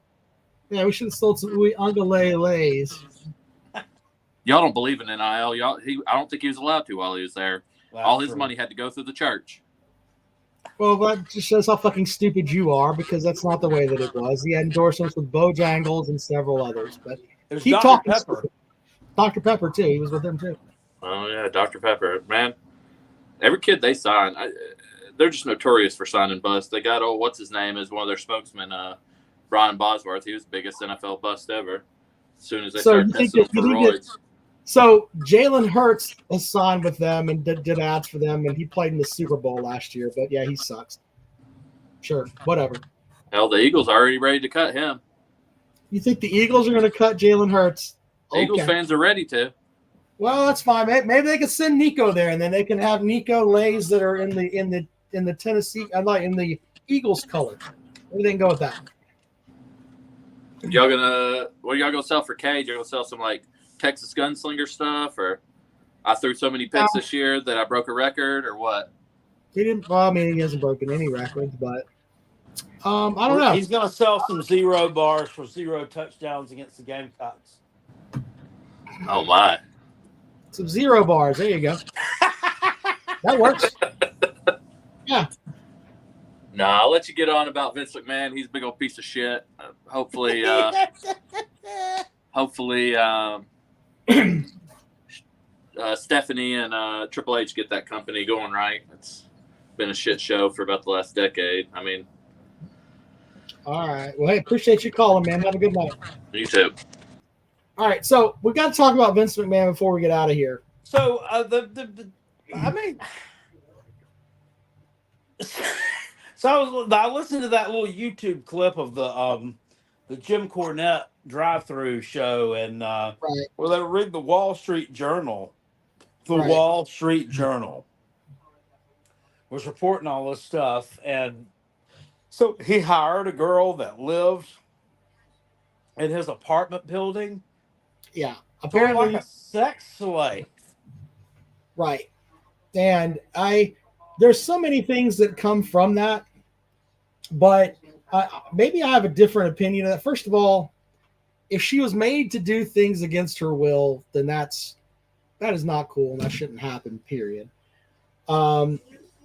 Yeah, we should have sold some Uyunglele's. Y'all don't believe in NIL. I don't think he was allowed to while he was there. All his money had to go through the church. Well, that just shows how fucking stupid you are, because that's not the way that it was. He had endorsements with Bojangles and several others. But keep talking. Dr. Pepper, too. He was with him, too. Oh, yeah, Dr. Pepper. Man, every kid they sign, they're just notorious for signing busts. They got, what's his name, as one of their spokesmen, Brian Bosworth. He was the biggest NFL bust ever. As soon as they started testing for steroids. So Jalen Hurts has signed with them and did ads for them, and he played in the Super Bowl last year. But yeah, he sucks. Sure, whatever. Hell, the Eagles are already ready to cut him. You think the Eagles are going to cut Jalen Hurts? Okay. Eagles fans are ready to. Well, that's fine. Maybe they can send Nico there, and then they can have Nico lays that are in the Tennessee, in the Eagles color. Maybe they can go with that. What are y'all gonna sell for Cage? You're gonna sell some Texas Gunslinger stuff, or I threw so many picks this year that I broke a record, or what? He didn't. Well, I mean, he hasn't broken any records, but I don't know. He's going to sell some 0 bars for 0 touchdowns against the Gamecocks. Oh my! Some 0 bars. There you go. That works. Yeah. Nah, I'll let you get on about Vince McMahon. He's a big old piece of shit. Hopefully, Stephanie and Triple H get that company going right. It's been a shit show for about the last decade. I mean, all right. Well, hey, appreciate you calling, man. Have a good night. You too. All right, so we got to talk about Vince McMahon before we get out of here. So So I listened to that little YouTube clip of the Jim Cornette drive-through show, and where they read the Wall Street Journal. Wall Street Journal was reporting all this stuff, and so he hired a girl that lived in his apartment building. Yeah, apparently like a sex slave. Right, and there's so many things that come from that, but maybe I have a different opinion of that. First of all, if she was made to do things against her will, then that is not cool, and that shouldn't happen, period.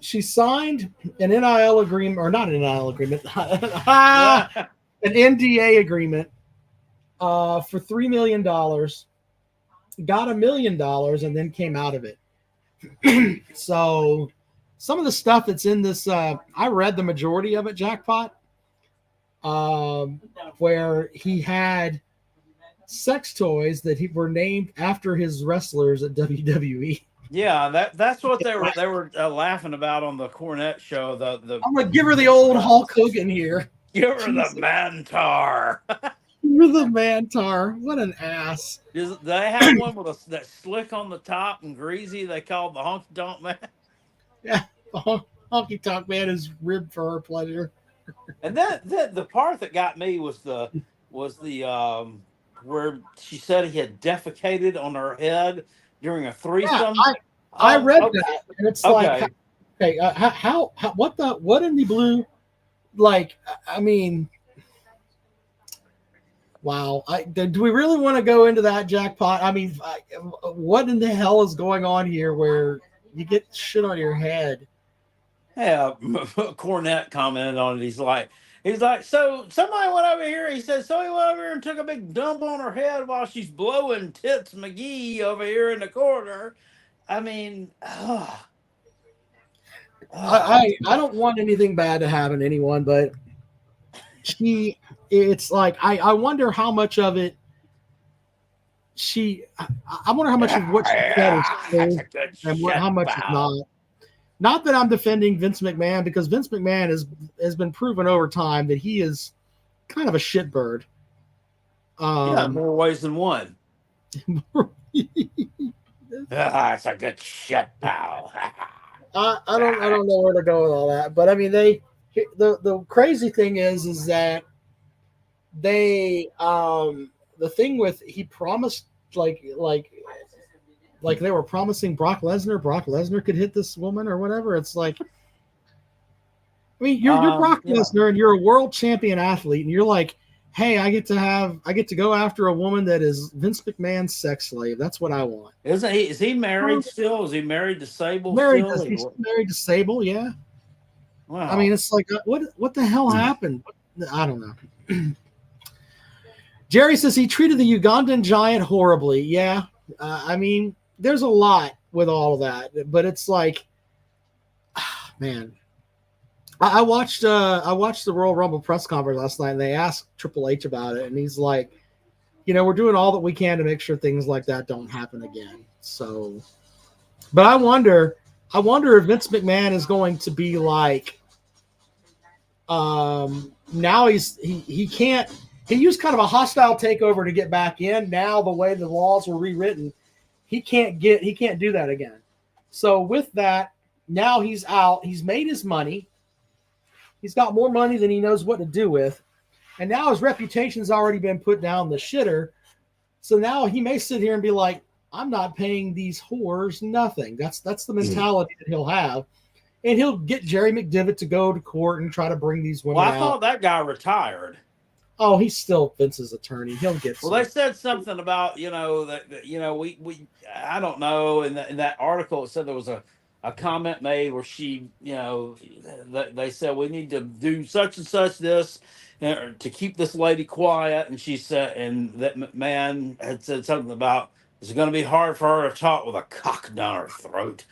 She signed an NIL agreement, or not an NIL agreement, an NDA agreement for $3 million got $1 million, and then came out of it. So some of the stuff that's in this, I read the majority of it, Jackpot, where he had sex toys that were named after his wrestlers at WWE. Yeah, that's what they were laughing about on the Cornette show. The I'm gonna give her the old Hulk Hogan here. give her the Mantar. Give her the Mantar. What an ass. They have one with that slick on the top and greasy. They called the Honky Tonk Man. Yeah, Honky Tonk Man is ribbed for her pleasure. And then the part that got me was the where she said he had defecated on her head during a threesome. Yeah, I read okay. that, and it's like, okay, how what in the blue? Like, I mean, wow. Do we really want to go into that, Jackpot? I mean, what in the hell is going on here where you get shit on your head? Yeah, Cornette commented on it. He's like, so somebody went over here. He said, so he went over here and took a big dump on her head while she's blowing Tits McGee over here in the corner. I mean, I don't want anything bad to happen to anyone, but it's like, I wonder how much of it I wonder how much of what she said is true and how much is not. Not that I'm defending Vince McMahon, because Vince McMahon has been proven over time that he is kind of a shitbird. Yeah, more ways than one. It's a good shit, pal. I don't know where to go with all that, but I mean, the crazy thing is that they the thing with, he promised like they were promising Brock Lesnar could hit this woman or whatever. It's like, I mean, you're Brock Lesnar and you're a world champion athlete, and you're like, hey, I get to go after a woman that is Vince McMahon's sex slave. That's what I want. Is he married still? Is he married to Sable? He's married to Sable, yeah. Wow. I mean, it's like, what the hell happened? I don't know. Jerry says he treated the Ugandan giant horribly. Yeah. I mean, there's a lot with all of that, but it's like, man, I watched the Royal Rumble press conference last night, and they asked Triple H about it, and he's like, we're doing all that we can to make sure things like that don't happen again. So, but I wonder if Vince McMahon is going to be like, now he can't. He used kind of a hostile takeover to get back in. Now the way the laws were rewritten, he can't do that again. So with that, now he's out. He's made his money. He's got more money than he knows what to do with. And now his reputation's already been put down the shitter. So now he may sit here and be like, I'm not paying these whores nothing. That's the mentality that he'll have. And he'll get Jerry McDevitt to go to court and try to bring these women out. I thought that guy retired. Oh, he's still Vince's attorney. He'll get. They said something about that we I don't know. In that article, it said there was a comment made where she they said we need to do such and such this to keep this lady quiet, and she said, and that McMahon had said something about it's going to be hard for her to talk with a cock down her throat.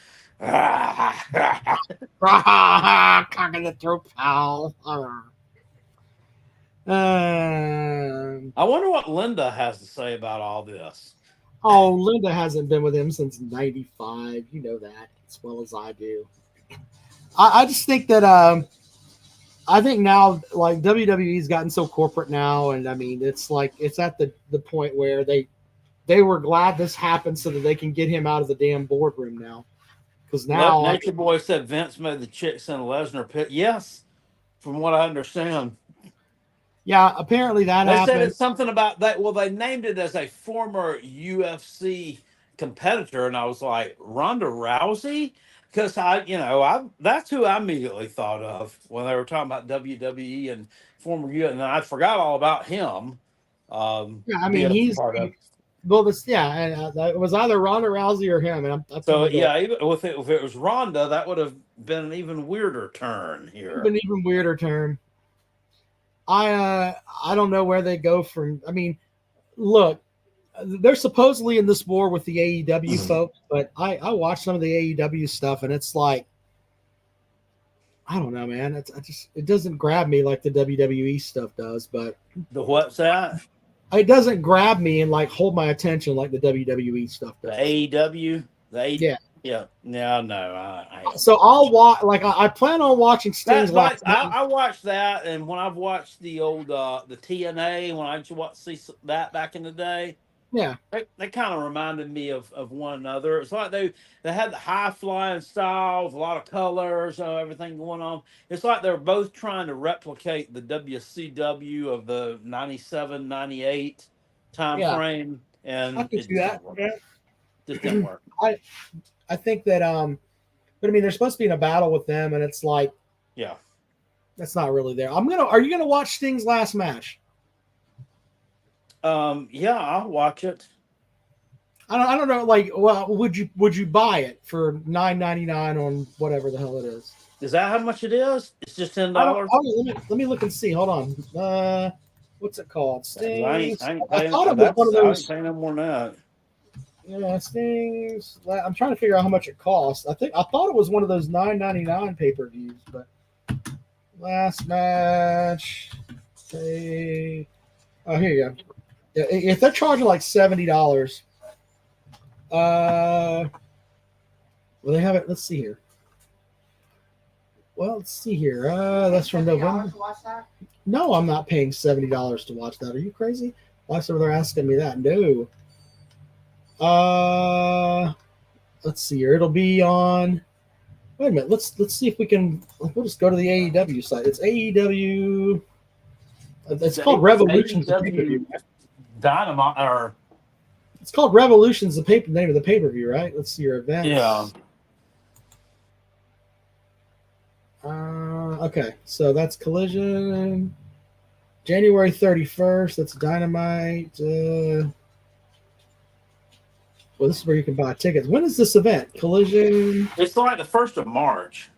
Cock in the throat, pal. I wonder what Linda has to say about all this. Oh, Linda hasn't been with him since '95. You know that as well as I do. I just think that I think now, like, WWE's gotten so corporate now, and I mean, it's like it's at the point where they were glad this happened so that they can get him out of the damn boardroom now. Because now Nature Boy said Vince made the chick send a Lesnar pit. Yes, from what I understand. Yeah, apparently that happened. They said it's something about that. Well, they named it as a former UFC competitor, and I was like, Ronda Rousey? Because that's who I immediately thought of when they were talking about WWE and former UFC, and I forgot all about him. Yeah, I mean, he's part of. Well, it was either Ronda Rousey or him, and even if it was Ronda, that would have been an even weirder turn here. An even weirder turn. I don't know where they go from. I mean, look, they're supposedly in this war with the AEW folks, but I watched some of the AEW stuff, and it's like, I don't know, man. It doesn't grab me like the WWE stuff does, but The what's that? it doesn't grab me and like hold my attention like the WWE stuff The does. AEW? Yeah. Yeah. No, I So I'll watch. Like I plan on watching Sting's that's like last match. I watched that, and when I've watched the old the TNA, when I used to see that back in the day, Yeah, they kind of reminded me of one another. It's like they had the high flying styles, a lot of colors, everything going on. It's like they're both trying to replicate the WCW of the 97, 98 time Yeah. frame, and I can it see that. didn't work. Yeah. Just didn't work. I think that but I mean, they're supposed to be in a battle with them, and it's like Yeah. that's not really there. Are you gonna watch Sting's last match? Yeah, I'll watch it. I don't know. Like, well, would you buy it for $9.99 on whatever the hell it is? Is that how much it is? It's just $10. Let me look and see. Hold on. What's it called? Sting's. I I thought it was one of those. I ain't paying no more than that. Yeah, Sting's. I'm trying to figure out how much it costs. I thought it was one of those $9.99 pay-per-views, but last match. Say, oh, here you go. If they're charging like $70, well, they have it. Let's see here. Well, let's see here. That's from November. No, I'm not paying $70 to watch that. Are you crazy? Why so they're asking me that? No. Let's see here. It'll be on. Wait a minute. Let's see if we can. We'll just go to the AEW site. It's AEW. It's called Revolutions. Dynamite, or it's called Revolutions. The name of the pay-per-view, right? Let's see your events. yeah. Okay, so that's Collision. January 31st. That's Dynamite. Well, this is where you can buy tickets. When is this event? Collision. It's like the 1st of March.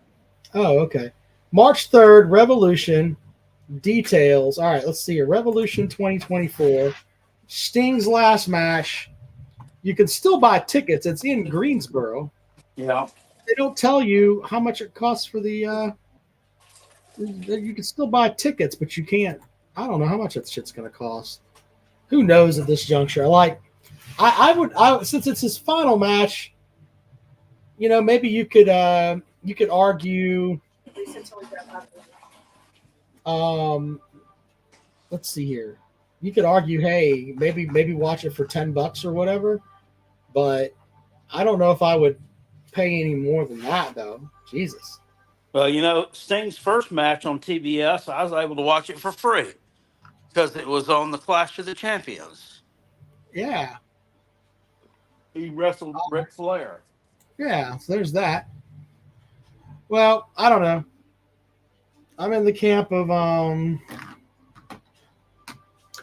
Oh, okay. March 3rd, Revolution. Details. All right, let's see here. Revolution 2024. Sting's last match. You can still buy tickets. It's in Greensboro. Yeah. They don't tell you how much it costs for the you can still buy tickets, but you can't. I don't know how much that shit's going to cost. Who knows at this juncture? Like, I would since it's his final match, you know, maybe you could argue. Let's see here. You could argue, hey, maybe watch it for $10 or whatever, but I don't know if I would pay any more than that though. Jesus. Well, you know, Sting's first match on TBS, I was able to watch it for free because it was on the Clash of the Champions. Yeah. He wrestled Ric Flair. Yeah, so there's that. Well, I don't know. I'm in the camp of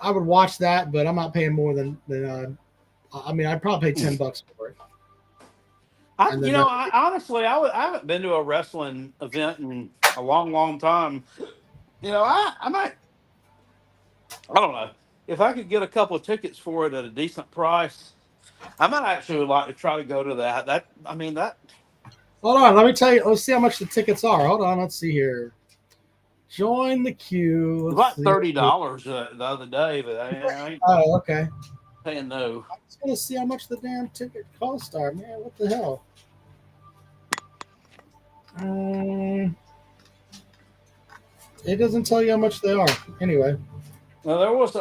I would watch that, but I'm not paying more than I mean, I'd probably pay $10 for it. I honestly haven't been to a wrestling event in a long, long time. You know, I might. I don't know if I could get a couple of tickets for it at a decent price. I might actually like to try to go to that. Hold on, let me tell you. Let's see how much the tickets are. Hold on, let's see here. Join the queue. It was like $30 the other day, but I ain't Oh, okay. paying no. I'm just gonna see how much the damn ticket costs are, man. What the hell? It doesn't tell you how much they are. Anyway. Now there was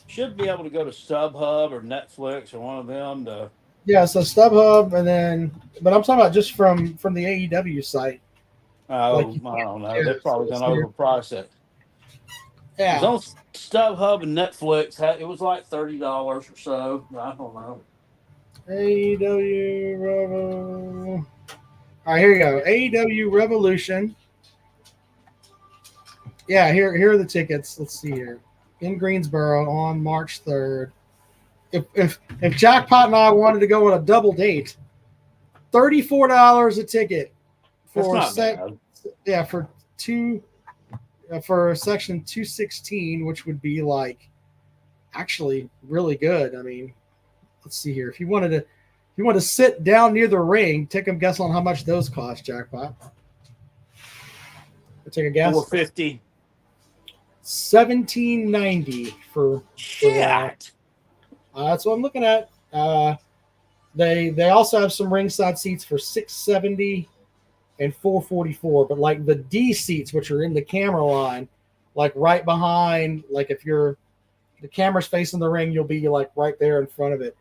should be able to go to StubHub or Netflix or one of them to. Yeah, so StubHub but I'm talking about just from the AEW site. Oh, Like, I don't know. They're probably going to overprice it. Yeah. It was on StubHub and Netflix. It was like $30 or so. I don't know. AEW Revolution. All right, here you go. AEW Revolution. Yeah, here are the tickets. Let's see here. In Greensboro on March 3rd. If Jackpot and I wanted to go on a double date, $34 a ticket That's for not bad. Yeah, for two for section 216, which would be like actually really good. I mean, let's see here. If you want to sit down near the ring, take a guess on how much those cost, Jackpot. Take a guess. $450. $17.90 for Shit. that's what I'm looking at. They also have some ringside seats for $670 and $444, but like the D seats, which are in the camera line, like right behind, like if the camera's facing the ring, you'll be like right there in front of it.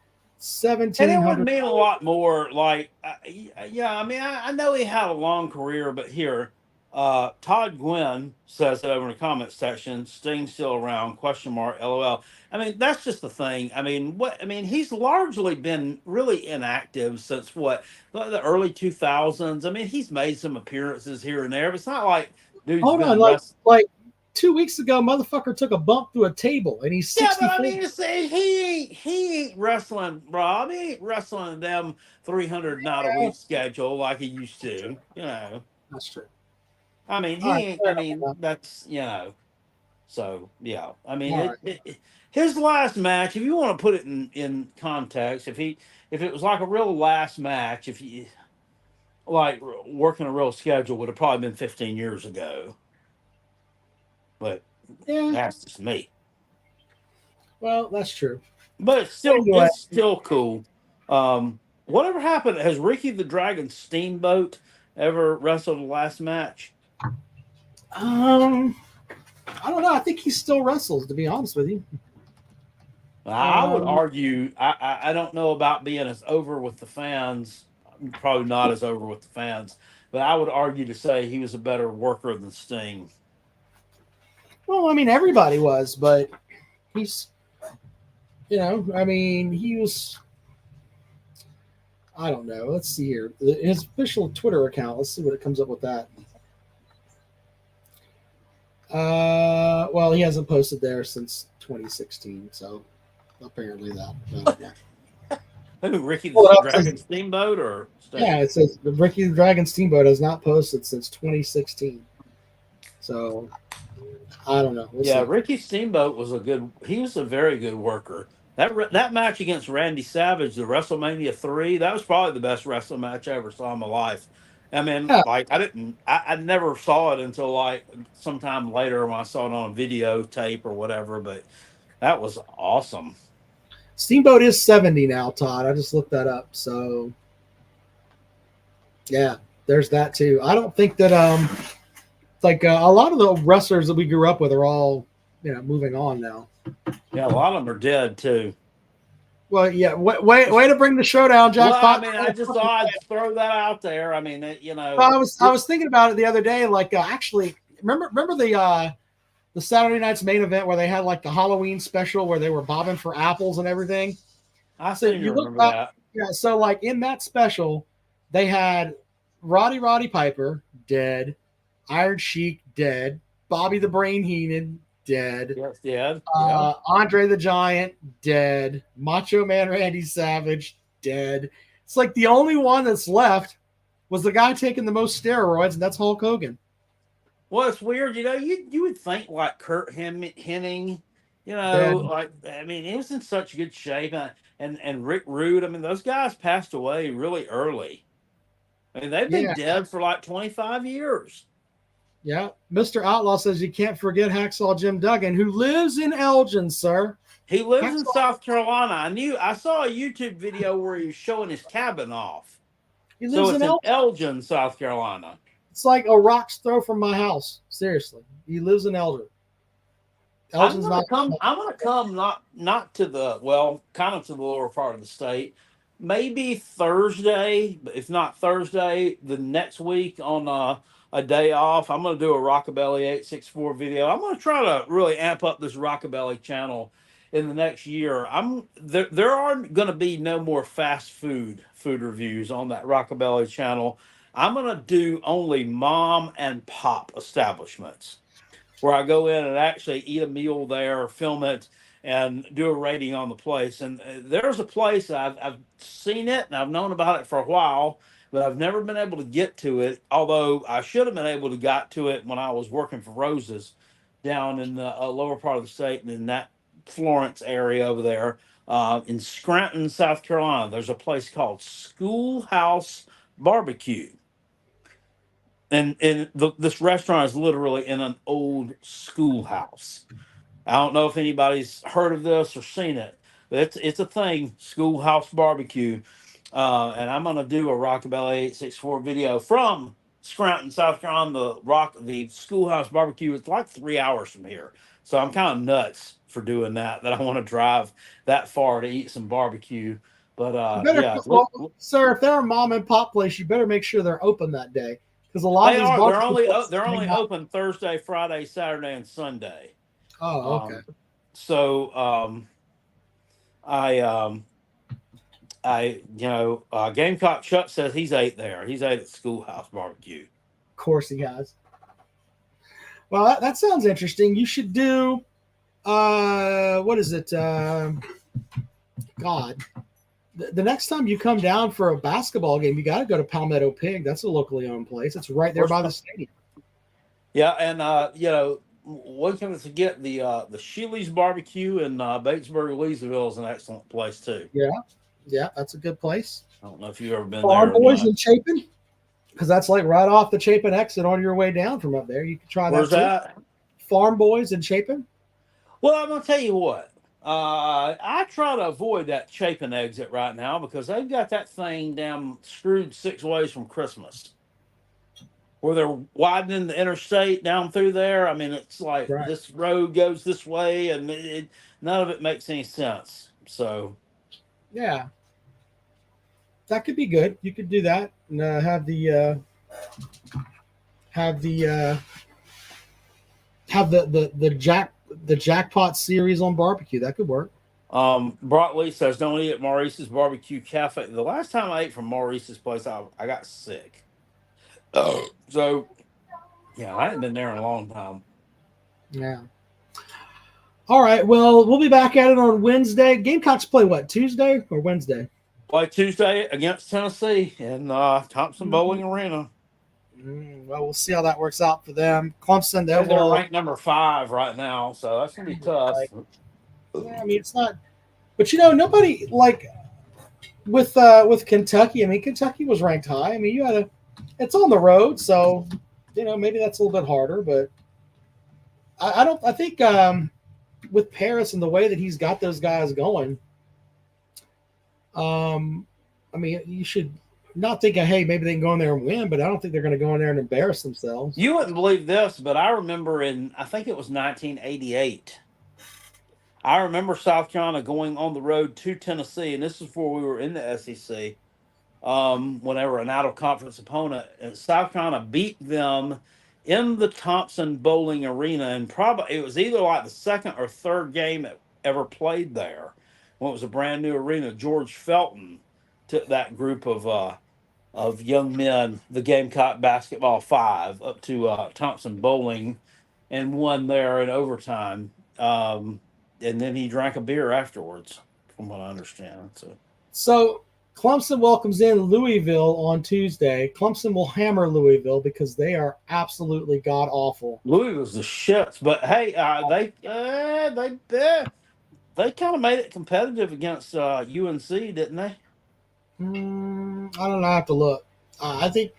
And it would $1,700. mean a lot more. Like, yeah, I mean, I know he had a long career, but here, Todd Gwynn says over in the comment section, Sting's still around, ? LOL. I mean, that's just the thing. I mean, he's largely been really inactive since the early 2000s. I mean, he's made some appearances here and there, but it's not like dude's Hold been on, wrestling. like 2 weeks ago, motherfucker took a bump through a table, and he's 64. Yeah, but I mean, he ain't wrestling, Rob. He ain't wrestling them 300 night a week schedule like he used to. You know, That's true. I mean, All right, that's So yeah, I mean, All his last match. If you want to put it in context, if it was like a real last match, if he like working a real schedule, would have probably been 15 years ago. But Yeah, that's just me. well, that's true. But it's still Anyway. it's still cool. Whatever happened? Has Ricky the Dragon Steamboat ever wrestled the last match? I don't know. I think he still wrestles, to be honest with you. I would argue. I don't know about being as over with the fans. Probably not as over with the fans, but I would argue to say he was a better worker than Sting. Well, I mean, everybody was, but he's, I mean, he was. I don't know. Let's see here. His official Twitter account. Let's see what it comes up with that. Well, he hasn't posted there since 2016, so apparently that. Who, Ricky Well, the that Dragon says- Steamboat or Sting? Yeah, it says the Ricky the Dragon Steamboat has not posted since 2016. So I don't know. We'll Yeah, see. Ricky Steamboat he was a very good worker. That match against Randy Savage, the WrestleMania 3, that was probably the best wrestling match I ever saw in my life. I mean, Yeah. like I never saw it until like sometime later when I saw it on a videotape or whatever, but that was awesome. Steamboat is 70 now, Todd. I just looked that up. So yeah, there's that too. I don't think that like a lot of the wrestlers that we grew up with are all moving on now. Yeah, a lot of them are dead too. Well, yeah. Way to bring the show down, Well, Jackpot. I mean, I just thought I'd throw that out there. I mean, I was thinking about it the other day. Like, actually, remember the Saturday night's main event where they had like the Halloween special where they were bobbing for apples and everything. I So seem to you look remember that. Yeah. So like in that special, they had Roddy Piper dead, Iron Sheik dead, Bobby the Brain Heenan dead. Yes, dead. Yeah. Andre the Giant dead, Macho Man Randy Savage dead. It's like the only one that's left was the guy taking the most steroids, and that's Hulk Hogan. Well, it's weird, you would think like Kurt Hennig, Yeah. like, I mean, he was in such good shape, and Rick Rude. I mean, those guys passed away really early. I mean, they've been dead for like 25 years. Yeah. Mr. Outlaw says you can't forget Hacksaw Jim Duggan, who lives in Elgin, sir. He lives in South Carolina. I saw a YouTube video where he was showing his cabin off. He So lives it's in in Elgin. Elgin, South Carolina. It's like a rock's throw from my house. Seriously. He lives in Elgin. Elgin's I'm gonna come not to kind of to the lower part of the state. Maybe Thursday, but if not Thursday, the next week on a day off, I'm gonna do a Rockabilly 864 video. I'm gonna try to really amp up this Rockabilly channel in the next year. There are gonna be no more fast food reviews on that Rockabilly channel. I'm gonna do only mom and pop establishments, where I go in and actually eat a meal there, film it, and do a rating on the place. And there's a place I've seen it and I've known about it for a while, but I've never been able to get to it. Although I should have been able to got to it when I was working for Rose's. down in the lower part of the state and in that Florence area over there. In Scranton, South Carolina, there's a place called Schoolhouse Barbecue. And this restaurant is literally in an old schoolhouse. I don't know if anybody's heard of this or seen it, but it's a thing, Schoolhouse Barbecue. And I'm gonna do a Rockabilly 864 video from Scranton, South Carolina. The Schoolhouse Barbecue. It's like 3 hours from here, so I'm kind of nuts for doing that. That I want to drive that far to eat some barbecue. But sir, if they're a mom and pop place, you better make sure they're open that day because a lot of these they're only open Thursday, Friday, Saturday, and Sunday. Oh, okay. Gamecock Chuck says he's ate there. He's ate at Schoolhouse Barbecue. Of course he has. Well, that sounds interesting. You should do, what is it? God. The next time you come down for a basketball game, you got to go to Palmetto Pig. That's a locally owned place. It's right there by the stadium. Yeah, and one can forget the Sheely's Barbecue in Batesburg, Leesville is an excellent place too. Yeah, that's a good place. I don't know if you've ever been Farm there. Boys in Chapin, because that's like right off the Chapin exit on your way down from up there. You can try that. Where's that? Farm Boys in Chapin. Well, I'm gonna tell you what. I try to avoid that Chapin exit right now because they've got that thing down screwed 6 ways from Christmas, where they're widening the interstate down through there. I mean, it's like this road goes this way, and none of it makes any sense. So, yeah, that could be good. You could do that and have the jackpot series on barbecue. That could work. Brock Lee says, "Don't eat at Maurice's Barbecue Cafe." The last time I ate from Maurice's place, I got sick. So, yeah, I haven't been there in a long time. Yeah. All right. Well, we'll be back at it on Wednesday. Gamecocks play what, Tuesday or Wednesday? Play Tuesday against Tennessee in Thompson Bowling Arena. Well, we'll see how that works out for them. Clemson, they're ranked number 5 right now, so that's gonna be tough. Yeah, I mean, it's not, but nobody like with Kentucky. I mean, Kentucky was ranked high. I mean, it's on the road, so maybe that's a little bit harder. But I think with Paris and the way that he's got those guys going, I mean, you should not thinking, hey, maybe they can go in there and win, but I don't think they're going to go in there and embarrass themselves. You wouldn't believe this, but I remember I think it was 1988. I remember South Carolina going on the road to Tennessee, and this is before we were in the SEC. Whenever an out-of-conference opponent, and South Carolina beat them in the Thompson Bowling Arena, and probably it was either like the second or third game ever played there. When it was a brand new arena, George Felton took that group of young men, the Gamecock basketball 5, up to Thompson Bowling, and won there in overtime. And then he drank a beer afterwards, from what I understand. So Clemson welcomes in Louisville on Tuesday. Clemson will hammer Louisville because they are absolutely god awful. Louisville's the shits, but hey, they kind of made it competitive against UNC, didn't they? I don't know. I have to look. I think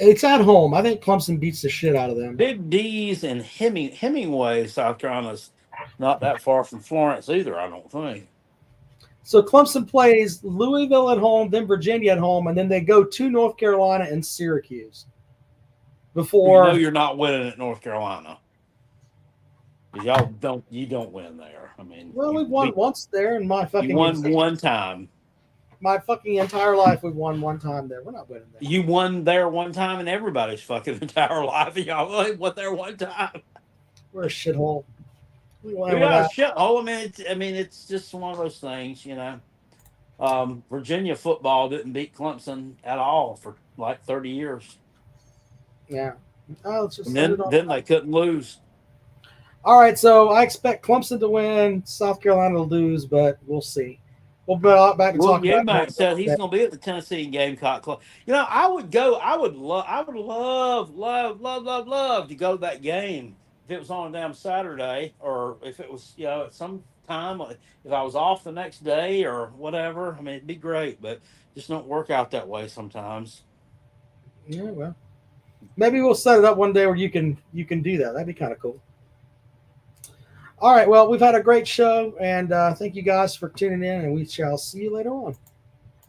it's at home. I think Clemson beats the shit out of them. Big D's and Hemingway, South Carolina's not that far from Florence either, I don't think. So Clemson plays Louisville at home, then Virginia at home, and then they go to North Carolina and Syracuse. Before you're not winning at North Carolina. You don't win there. I mean, well, we've won once there in my fucking. You won one time. My fucking entire life, we've won one time there. We're not winning there. You won there one time in everybody's fucking entire life. Y'all only won there one time. We're a shithole. We are a shithole. I mean, it's just one of those things, Virginia football didn't beat Clemson at all for like 30 years. Yeah. And then they couldn't lose. All right, so I expect Clemson to win, South Carolina to lose, but we'll see. We'll be back and talk about that. Said he's going to be at the Tennessee Gamecock Club. I would go. I would love to go to that game if it was on a damn Saturday, or if it was, at some time, if I was off the next day or whatever. I mean, it'd be great, but just don't work out that way sometimes. Yeah, well, maybe we'll set it up one day where you can do that. That'd be kind of cool. All right, well, we've had a great show, and thank you guys for tuning in, and we shall see you later on.